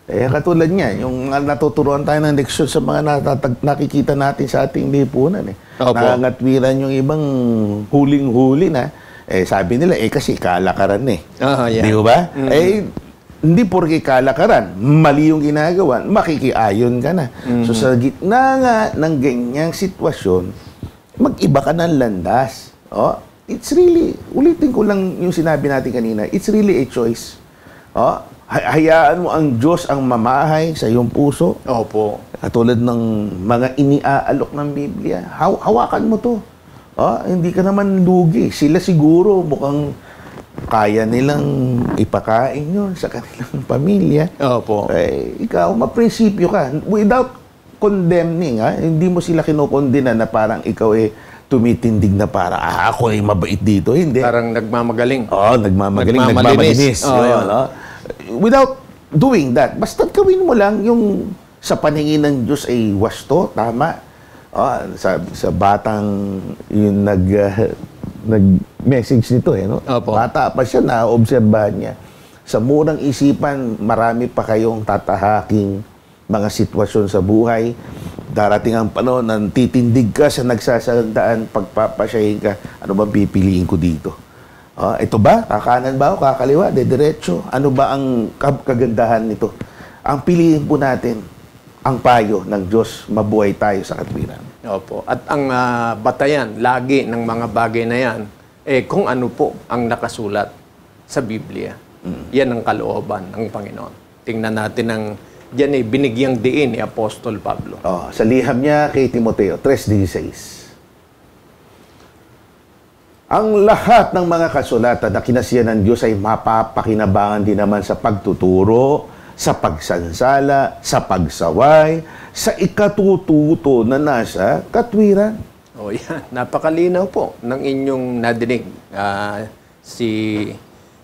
Katulad niya, yung natuturuan tayo ng leksyon sa mga nakikita natin sa ating lipunan. Opo. Nangangatwiran yung ibang huling-huli na. Sabi nila, kasi kalakaran Yeah. Di ba? Hindi porke kalakaran, mali yung ginagawa, makikiayon ka na. So sa gitna nga ng ganyang sitwasyon, mag-iba ka ng landas. It's really, ulitin ko lang yung sinabi natin kanina, it's really a choice. Hayaan mo ang Diyos ang mamahay sa iyong puso. Opo. Katulad ng mga iniaalok ng Biblia. Hawakan mo to. Hindi ka naman lugi. Sila siguro mukhang kaya nilang ipakain yun sa kanilang pamilya. Opo. Ikaw, maprinsipyo ka. Without condemning, hindi mo sila kinukondina na parang ikaw tumitindig na para, ako ay mabait dito. Hindi. Parang nagmamagaling. Nagmamalinis. Without doing that, basta't gawin mo lang yung sa paningin ng Diyos ay wasto, tama. Sa batang yung nag-message nito, no? Opo. Bata pa siya, na-obserbahan niya. Sa murang isipan, marami pa kayong tatahaking mga sitwasyon sa buhay. Darating ang panahon na titindig ka sa nagsasandaan, pagpapasyahin ka, ano bang pipiliin ko dito? Ito ba? Kakanan ba o kakaliwa? Diretso? Ano ba ang kagandahan nito? Ang piliin po natin, ang payo ng Diyos, mabuhay tayo sa katwiran. Opo. At ang batayan lagi ng mga bagay na yan, kung ano po ang nakasulat sa Biblia. Yan ang kalooban ng Panginoon. Tingnan natin ang yan binigyang diin ni Apostol Pablo. Sa liham niya kay Timoteo, 3:16. Ang lahat ng mga kasulatan na kinasiyan ng Diyos ay mapapakinabangan din naman sa pagtuturo, sa pagsansala, sa pagsaway, sa ikatututo na nasa katwiran. Yan. Napakalinaw po ng inyong nadinig. Si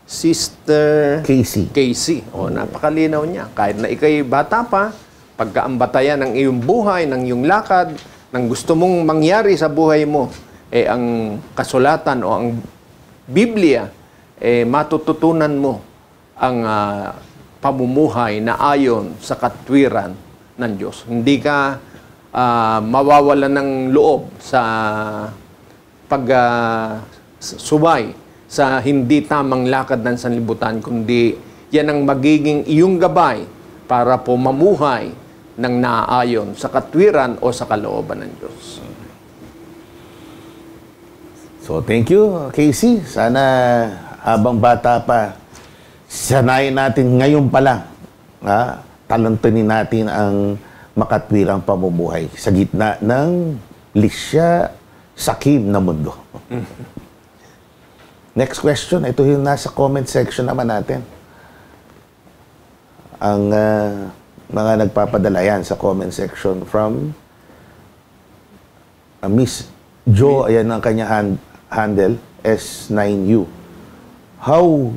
Sister Casey. Napakalinaw niya. Kahit na ikay bata pa, pagkaambatayan ng iyong buhay, ng iyong lakad, ng gusto mong mangyari sa buhay mo, ang kasulatan o ang Biblia, matututunan mo ang pamumuhay na ayon sa katwiran ng Diyos. Hindi ka mawawalan ng loob sa pag-subay sa hindi tamang lakad ng sanlibutan, kundi yan ang magiging iyong gabay para po mamuhay ng naaayon sa katwiran o sa kalooban ng Diyos. So, thank you, Casey. Sana habang bata pa, sanayin natin ngayon pa lang, talantunin natin ang makatwirang pamumuhay sa gitna ng lisya, sakim na mundo. Next question, ito yung nasa comment section naman natin. Ang mga nagpapadala yan sa comment section from Miss Jo, ayan ang kanya handle, S9U. How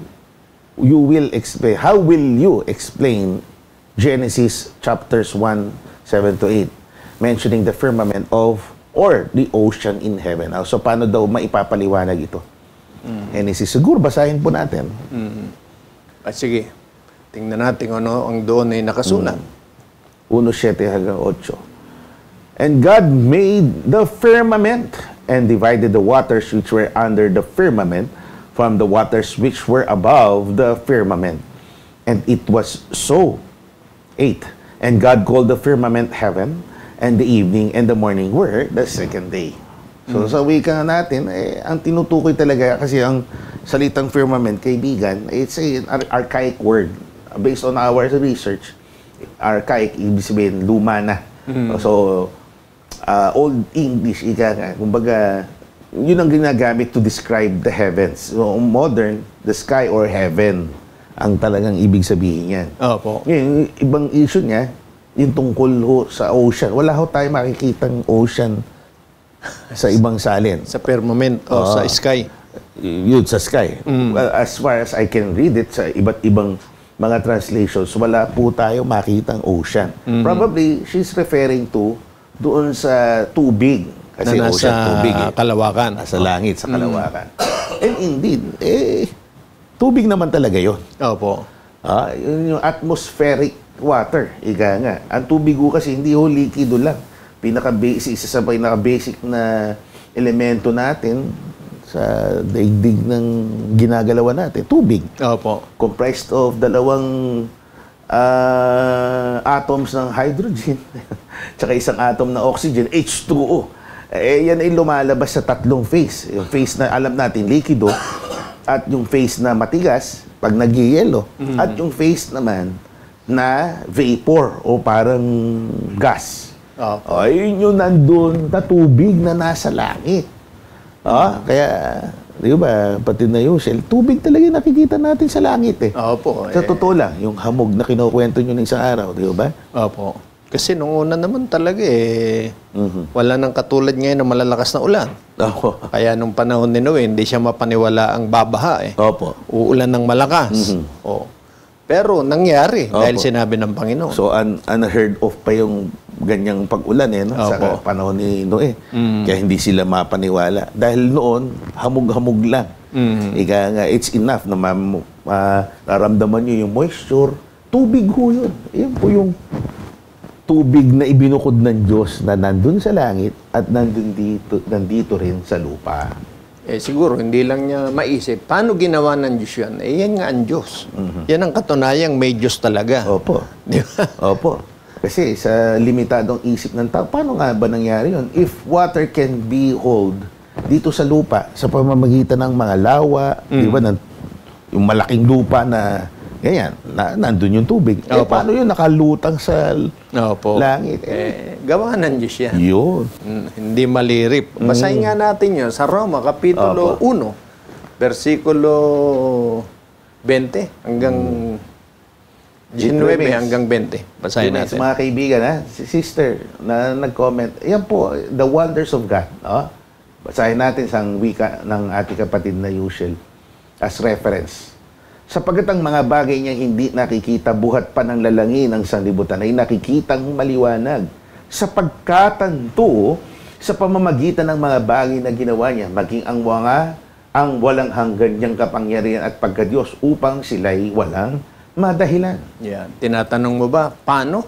will you explain Genesis chapters 1:7-8, mentioning the firmament or the ocean in heaven? So, paano daw maipapaliwanag ito? Genesis, siguro basahin po natin. Sige. Tingnan natin ano ang doon ay nakasulat. 1:7-8. And God made the firmament and divided the waters which were under the firmament from the waters which were above the firmament. And it was so. 8. And God called the firmament heaven, and the evening and the morning were the second day. So sa wika natin, ang tinutukoy talaga kasi ang salitang firmament, kaibigan, it's an archaic word. Based on our research, archaic, ibig sabihin, luma na. So, Old English, kumbaga, yun ang ginagamit to describe the heavens. So, modern, the sky or heaven ang talagang ibig sabihin yan. Opo. Yung ibang issue niya, yung tungkol sa ocean. Wala ho tayo makikitang ocean sa ibang salin. Sa firmament o sa sky. Yun, sa sky. Well, as far as I can read it sa iba't ibang mga translations, wala po tayo makitang ocean. Probably, she's referring to doon sa tubig. Kasi Na nasa ocean, tubig. kalawakan. Nasa langit, sa kalawakan. And indeed, tubig naman talaga yun. Opo. Yun yung atmospheric water. Ika nga. Ang tubig ko kasi hindi ho likido lang. Pinaka-basic, isa sa pinaka-basic na elemento natin sa daigdig ng ginagalawan natin, tubig. Opo. Comprised of dalawang atoms ng hydrogen tsaka isang atom ng oxygen, H2O. Yan ay lumalabas sa tatlong phase. Yung phase na alam natin, likido, at yung phase na matigas, pag nagyayelo, at yung phase naman na vapor o parang gas. Ayun yung nandun na tubig na nasa langit. Kaya, di ba, pati na yung shell, tubig talaga yung nakikita natin sa langit eh. Opo. Sa totoo lang, yung hamog na kinukwento nyo ng isang araw, di ba? Opo. Kasi nung una naman talaga wala nang katulad ngayon ng malalakas na ulan. Opo. Kaya nung panahon ni Noe, hindi siya mapaniwala ang babaha Opo. Uulan ng malakas. Pero nangyari dahil sinabi ng Panginoon. So, unheard of pa yung ganyang pag-ulan sa panahon ni Noe. Kaya hindi sila mapaniwala. Dahil noon, hamog-hamog lang. Ika nga, it's enough na naramdaman nyo yung moisture. Tubig ho yun. Yan po yung tubig na ibinukod ng Diyos na nandun sa langit at nandito rin sa lupa. Siguro, hindi lang niya maisip. Paano ginawa ng Diyos yan? Yan nga ang Diyos. Yan ang katunayang may Diyos talaga. Opo. Di ba? Opo. Kasi sa limitadong isip ng tao, paano nga ba nangyari yun? If water can be hold dito sa lupa, sa pamamagitan ng mga lawa, di ba, yung malaking lupa na ganyan, nandun yung tubig. Paano yun nakalutang sa langit? Gawa ng Diyos yan. Yun. Hindi malirip. Basahin nga natin yun sa Roma, Kapitulo 1, versikulo 20 hanggang 19 hanggang 20. Basahin natin. Mga kaibigan, si sister na nag-comment, yan po, the wonders of God. Basahin natin sa wika ng ating kapatid na Yushel as reference. Sapagat ang mga bagay niya hindi nakikita, buhat pa ng lalangin ng sanlibutan ay nakikitang maliwanag. Sapagkatanto sa pamamagitan ng mga bagay na ginawa niya, maging ang walang hanggan niyang kapangyarihan at pagkadiyos upang sila'y walang madahilan. Yan. Tinatanong mo ba, paano?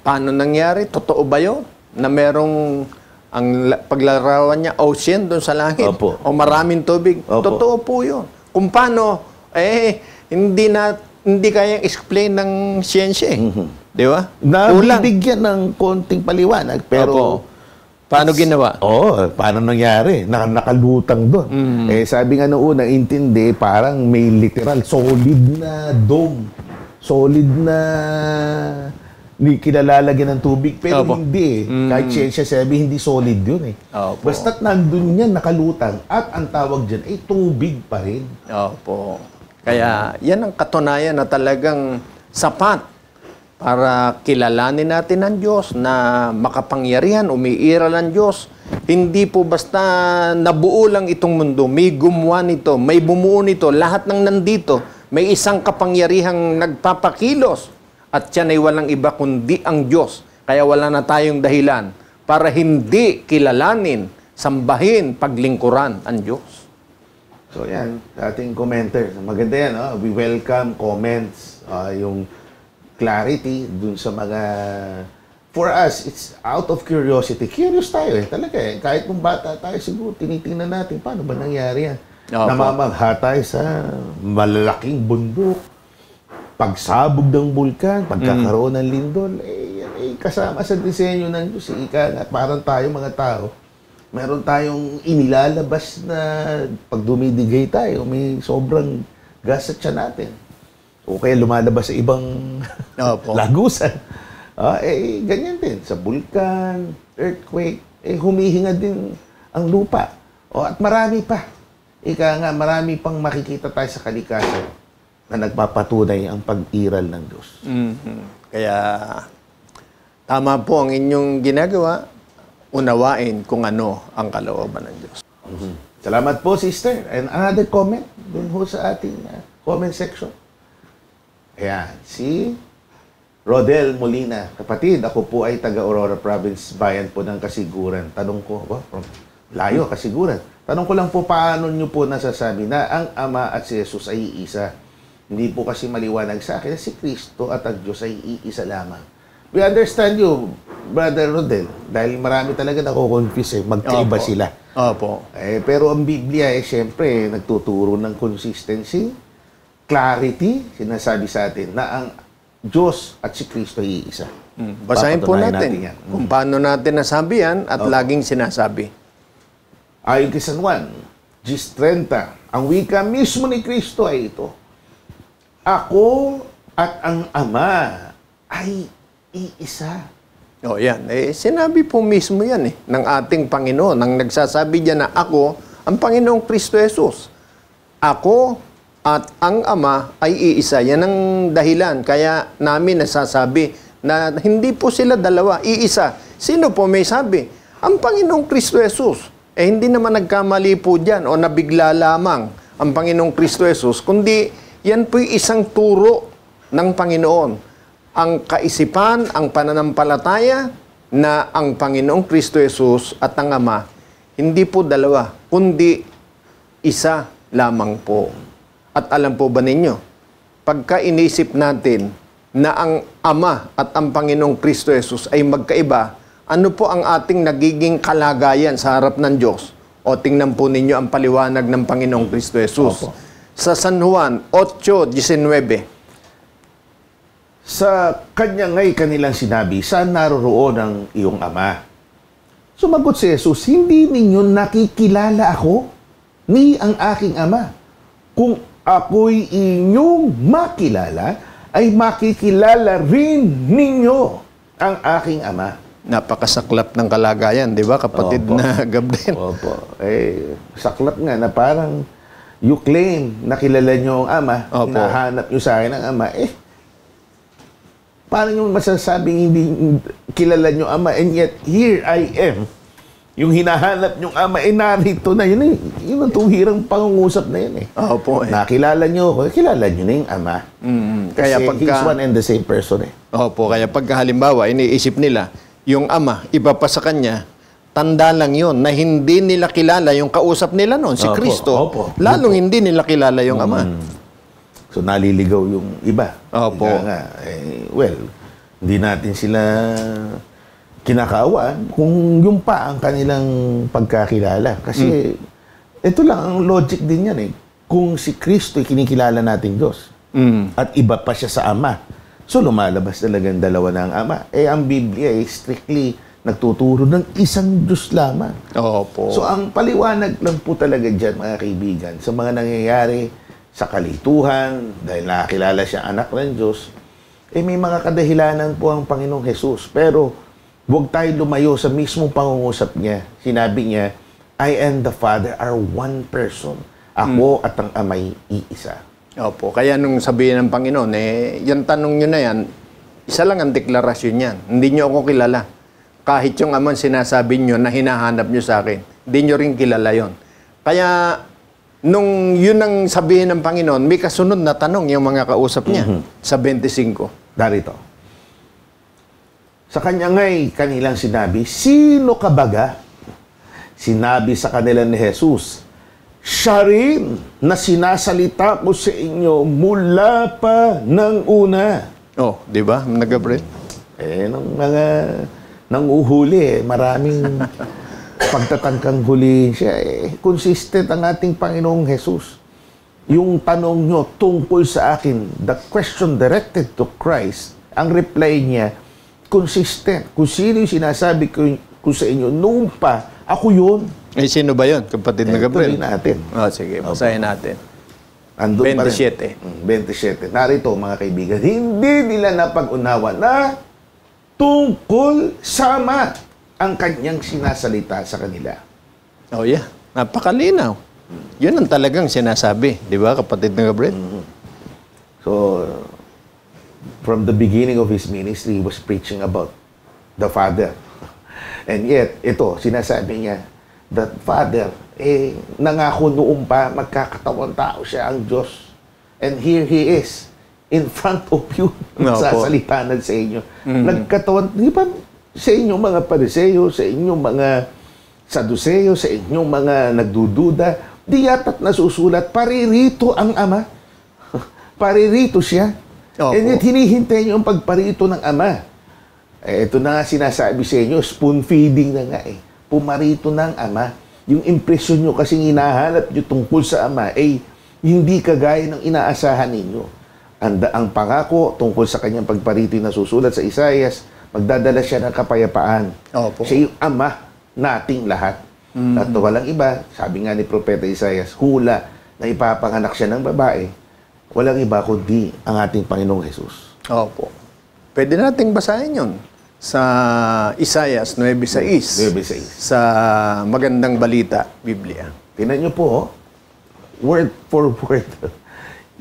Paano nangyari? Totoo ba yun? Na merong ang paglarawan niya, ocean doon sa langit? Opo. O maraming tubig? Opo. Totoo po yun. Kung paano, hindi kayang explain ng siyensya eh. Di ba? Nabibigyan ng konting paliwanag, pero paano ginawa? Paano nangyari? Nakalutang doon. Sabi nga noong una, intindi, parang may literal, solid na dome. Solid na kilalalagyan ng tubig, pero hindi Kahit siyensya sabi, hindi solid yun Basta't nandun yan, nakalutang, at ang tawag dyan ay tubig pa rin. Opo. Kaya yan ang katunayan na talagang sapat para kilalanin natin ang Diyos na makapangyarihan, umiiral ang Diyos. Hindi po basta nabuo lang itong mundo, may gumawa nito, may bumuo nito, lahat ng nandito, may isang kapangyarihang nagpapakilos at yan ay walang iba kundi ang Diyos. Kaya wala na tayong dahilan para hindi kilalanin, sambahin, paglingkuran ang Diyos. So yan, ating commenter. Maganda yan, oh. We welcome comments, yung clarity dun sa mga... For us, it's out of curiosity. Curious tayo talaga Kahit nung bata tayo, siguro tinitingnan natin, paano ba nangyari yan? Namamagha tayo sa malalaking bundok, pagsabog ng bulkan, pagkakaroon ng lindol, kasama sa disenyo ng Diyos. Parang tayo mga tao, meron tayong inilalabas na pag dumidigay tayo, may sobrang gas sa tiyan natin. O kaya lumalabas sa ibang lagusan. Ganyan din. Sa bulkan, earthquake, humihinga din ang lupa. At marami pa. Marami pang makikita tayo sa kalikasan na nagpapatunay ang pag-iral ng Diyos. Kaya, tama po ang inyong ginagawa. Unawain kung ano ang kalooban ng Diyos. Salamat po, sister. And another comment dun ho sa ating comment section. Ayan, si Rodel Molina. Kapatid, ako po ay taga-Aurora Province, bayan po ng Kasiguran. Tanong ko, layo, Kasiguran. Tanong ko lang po, paano nyo po nasasabi na ang Ama at si Jesus ay iisa? Hindi po kasi maliwanag sa akin na si Kristo at ang Diyos ay iisa lamang. We understand you, Brother Rodel, dahil marami talaga nako-confuse magkaiba sila. Opo. Pero ang Biblia syempre nagtuturo ng consistency, clarity, sinasabi sa atin na ang Diyos at si Kristo ay iisa. Basahin po natin kung paano natin nasabi yan at laging sinasabi. Ayon kay San Juan, 10:30, ang wika mismo ni Kristo ay ito: Ako at ang Ama ay iisa. Yan. Sinabi po mismo yan ng ating Panginoon. Nang nagsasabi diyan na ako, ang Panginoong Kristo Jesus. Ako at ang Ama ay iisa. Yan ang dahilan. Kaya namin nasasabi na hindi po sila dalawa, iisa. Sino po may sabi? Ang Panginoong Kristo Jesus. Hindi naman nagkamali po dyan o nabigla lamang ang Panginoong Kristo Jesus, kundi yan po'y isang turo ng Panginoon. Ang kaisipan, ang pananampalataya na ang Panginoong Kristo Jesus at ang Ama, hindi po dalawa, kundi isa lamang po. At alam po ba ninyo, pagka inisip natin na ang Ama at ang Panginoong Kristo Jesus ay magkaiba, ano po ang ating nagiging kalagayan sa harap ng Diyos? O tingnan po ninyo ang paliwanag ng Panginoong Kristo Jesus. Opo. Sa San Juan 8:19. Sa kanya nga'y kanilang sinabi, saan naroroon ang iyong Ama? Sumagot si Jesus, hindi ninyo nakikilala ako, ni ang aking Ama. Kung ako'y inyong makilala, ay makikilala rin ninyo ang aking Ama. Napakasaklap ng kalagayan, di ba, kapatid na Gabriel? Opo. Saklap nga na parang you claim na kilala nyo ang Ama, hinahanap nyo sa akin ang Ama, paano nyo masasabing hindi kilala nyo Ama, and yet here I am, yung hinahanap nyong Ama, narito na yun yun ang tuhirang pangungusap na yun Opo. Nakilala nyo ako, kilala nyo na yung Ama. Kaya kasi he's one and the same person Opo, kaya pagka halimbawa, iniisip nila, yung Ama, iba pa sa kanya, tanda lang yun na hindi nila kilala yung kausap nila noon, si Kristo. Lalong hindi nila kilala yung Ama. So, naliligaw yung iba. Opo. Well, hindi natin sila kinakaawaan kung yung pa ang kanilang pagkakilala. Kasi, ito lang ang logic din yan Kung si Kristo ay kinikilala nating Diyos at iba pa siya sa Ama, so, lumalabas talagang dalawa na ang Ama. Ang Biblia ay strictly nagtuturo ng isang Diyos lamang. Opo. So, ang paliwanag lang po talaga dyan, mga kaibigan, sa mga nangyayari sa kalituhan, dahil nakakilala siya anak ng Diyos, may mga kadahilanan po ang Panginoong Jesus. Pero, huwag tayo lumayo sa mismong pangungusap niya. Sinabi niya, I and the Father are one person. Ako at ang Ama'y iisa. Opo. Kaya nung sabihin ng Panginoon, yung tanong nyo na yan, isa lang ang deklarasyon yan. Hindi nyo ako kilala. Kahit yung Ama sinasabi nyo na hinahanap nyo sa akin, hindi nyo rin kilala yon. Kaya, nung yun ang sabihin ng Panginoon, may kasunod na tanong yung mga kausap niya sa 25. Darito. Sa kanya nga'y kanilang sinabi, sino ka baga? Sinabi sa kanila ni Jesus, Siya rin na sinasalita ko sa inyo mula pa ng una. Oh, di ba, Gabriel? Nung mga nanguhuli, maraming pagtatangkang hulihin siya. Consistent ang ating Panginoong Jesus. Yung tanong nyo tungkol sa akin, the question directed to Christ, ang reply niya, consistent. Kung sino yung sinasabi ko sa inyo, noon pa, ako yun. Sino ba yun, kapatid na Gabriel? Tuloy natin. Oh, sige, basahin natin. Andun pa rin. 27. 27. Narito, mga kaibigan, hindi nila napag-unawa na tungkol sa Ama ang kanyang sinasalita sa kanila. Oh, yeah. Napakalinaw. Yun ang talagang sinasabi. Di ba, kapatid na Gabriel? So, from the beginning of his ministry, he was preaching about the Father. And yet, ito, sinasabi niya, that Father, nangako noon pa, magkakatawang tao siya ang Diyos. And here He is, in front of you, sasalitanan sa inyo. Nagkatawan, di ba, sa inyong mga Pariseo, sa inyong mga Saduceo, sa inyong mga nagdududa, di yata't nasusulat, paririto ang Ama. Paririto siya. And yet, hinihintay niyo ang pagparito ng Ama. Ito na nga sinasabi sa inyo, spoon feeding na nga pumarito ng Ama. Yung impresyon nyo kasing hinahanap nyo tungkol sa Ama hindi kagaya ng inaasahan ninyo. Ang pangako tungkol sa kanyang pagparito na susulat sa Isaias, magdadala siya ng kapayapaan. Siya yung Ama nating lahat. At walang iba, sabi nga ni Propeta Isaias, hula na ipapanganak siya ng babae, walang iba kundi ang ating Panginoong Jesus. Opo. Pwede nating basahin yun sa Isaias 9:6. Sa Magandang Balita, Biblia. Tingnan niyo po, word for word,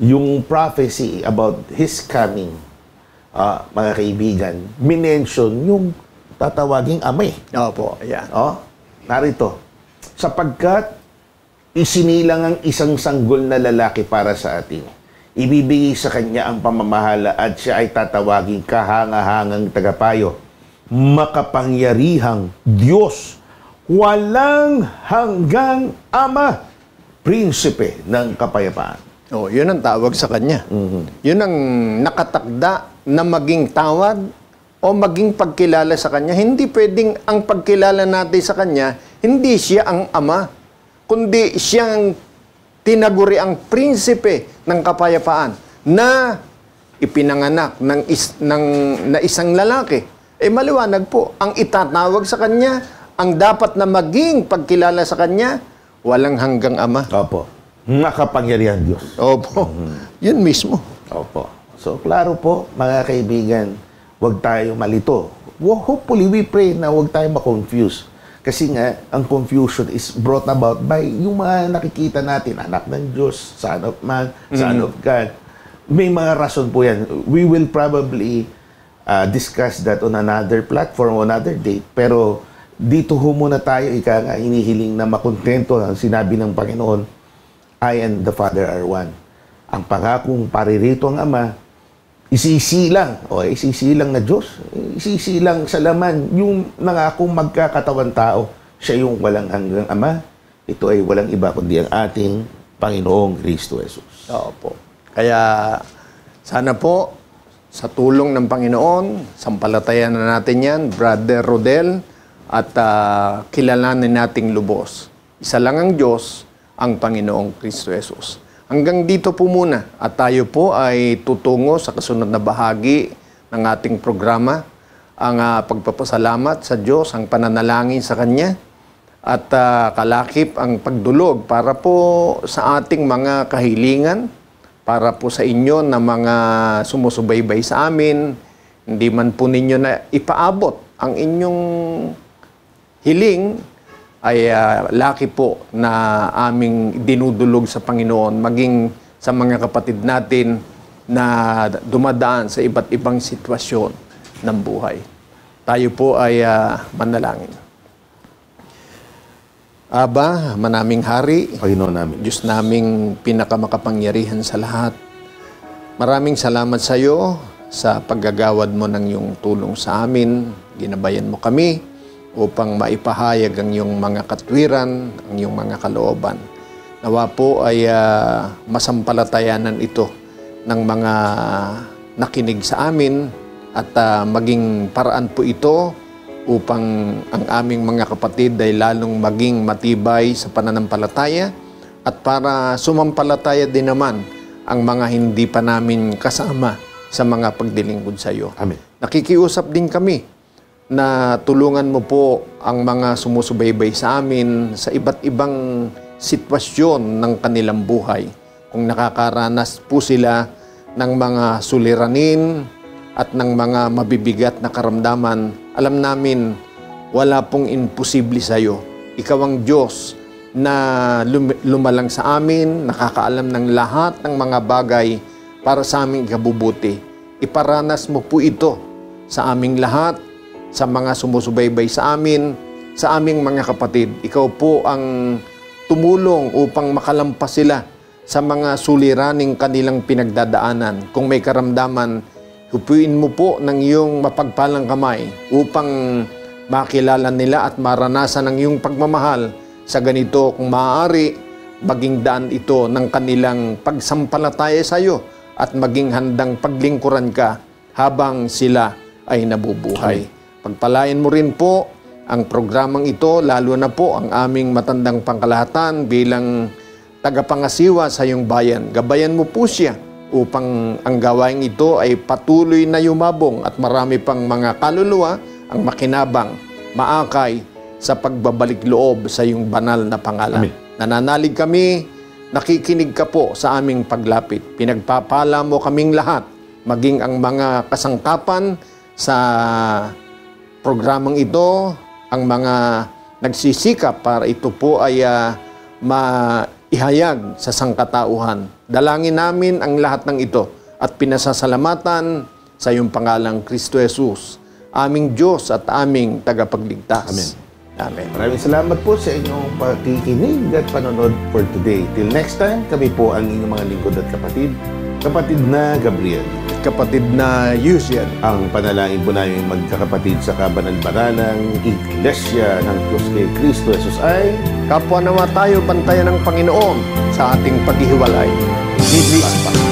yung prophecy about His coming, mga kaibigan, minention yung tatawaging Ama. Opo, yan. Narito, sapagkat isinilang ang isang sanggol na lalaki para sa atin, ibibigay sa kanya ang pamamahala at siya ay tatawaging kahangahangang tagapayo, makapangyarihang Diyos, walang hanggang Ama, prinsipe ng kapayapaan. Yun ang tawag sa kanya. Yun ang nakatakda na maging tawag o maging pagkilala sa kanya. Hindi pwedeng ang pagkilala natin sa kanya, hindi siya ang Ama, kundi siyang tinaguri ang prinsipe ng kapayapaan na ipinanganak na isang lalaki. Maliwanag po, ang itatawag sa kanya, ang dapat na maging pagkilala sa kanya, walang hanggang Ama. Opo. Makapangyarihan Diyos. Opo. Yun mismo. Opo. So, klaro po, mga kaibigan, huwag tayo malito. Hopefully, we pray na huwag tayo ma-confuse. Kasi nga, ang confusion is brought about by yung mga nakikita natin, anak ng Diyos, Son of Man, Son of God. May mga rason po yan. We will probably discuss that on another platform, on another date. Pero dito ho muna tayo, ika nga, hinihiling na makontento ang sinabi ng Panginoon, I and the Father are one. Ang pangakong paririto ang Ama, isisilang na Diyos, isisilang sa laman, yung nangakong magkakatawan tao, siya yung walang hanggang Ama, ito ay walang iba kundi ang ating Panginoong Kristo Jesus. Opo. Kaya sana po, sa tulong ng Panginoon, sampalatayan na natin yan, Brother Rodel, at kilalanin nating lubos. Isa lang ang Diyos, ang Panginoong Kristo Jesus. Hanggang dito po muna at tayo po ay tutungo sa kasunod na bahagi ng ating programa, ang pagpapasalamat sa Diyos, ang pananalangin sa Kanya, at kalakip ang pagdulog para po sa ating mga kahilingan, para po sa inyo na mga sumusubaybay sa amin, hindi man po ninyo na ipaabot ang inyong hiling, ay laki po na aming dinudulog sa Panginoon, maging sa mga kapatid natin na dumadaan sa iba't ibang sitwasyon ng buhay. Tayo po ay manalangin. Aba, manaming hari, Panginoon namin, Diyos naming pinakamakapangyarihan sa lahat, maraming salamat sa iyo sa paggagawad mo ng iyong tulong sa amin. Ginabayan mo kami upang maipahayag ang iyong mga katwiran, ang iyong mga kalooban. Nawa po ay masampalatayanan ito ng mga nakinig sa amin at maging paraan po ito upang ang aming mga kapatid ay lalong maging matibay sa pananampalataya at para sumampalataya din naman ang mga hindi pa namin kasama sa mga pagdilingkod sa iyo. Amen. Nakikiusap din kami na tulungan mo po ang mga sumusubaybay sa amin sa iba't ibang sitwasyon ng kanilang buhay. Kung nakakaranas po sila ng mga suliranin at ng mga mabibigat na karamdaman, alam namin wala pong imposible sa iyo. Ikaw ang Diyos na lumalang sa amin, nakakaalam ng lahat ng mga bagay para sa aming ikabubuti. Iparanas mo po ito sa aming lahat, sa mga sumusubaybay sa amin, sa aming mga kapatid. Ikaw po ang tumulong upang makalampas sila sa mga suliraning kanilang pinagdadaanan. Kung may karamdaman, hupuin mo po ng iyong mapagpalang kamay upang makilala nila at maranasan ang iyong pagmamahal sa ganito kung maaari maging daan ito ng kanilang pagsampalataya sa iyo at maging handang paglingkuran ka habang sila ay nabubuhay. Pagpalain mo rin po ang programang ito, lalo na po ang aming matandang pangkalahatan bilang tagapangasiwa sa iyong bayan. Gabayan mo po siya upang ang gawain ito ay patuloy na yumabong at marami pang mga kaluluwa ang makinabang, maakay sa pagbabalik loob sa iyong banal na pangalan. Amen. Nananalig kami, nakikinig ka po sa aming paglapit. Pinagpapala mo kaming lahat, maging ang mga kasangkapan sa programang ito, ang mga nagsisikap para ito po ay maihayag sa sangkatauhan. Dalangin namin ang lahat ng ito at pinasasalamatan sa iyong pangalang Kristo Jesus, aming Diyos at aming tagapagligtas. Amen. Amen. Maraming salamat po sa inyong pakikinig at panonood for today. Till next time, kami po ang inyong mga lingkod at kapatid na Gabriel. Kapatid na Yusian. Ang panalangin po namin magkakapatid sa kabanal-banal Iglesia ng Diyos kay Kristo Jesus ay Kapwa nawa tayo bantayan ng Panginoon sa ating paghihiwalay. Biblis pa.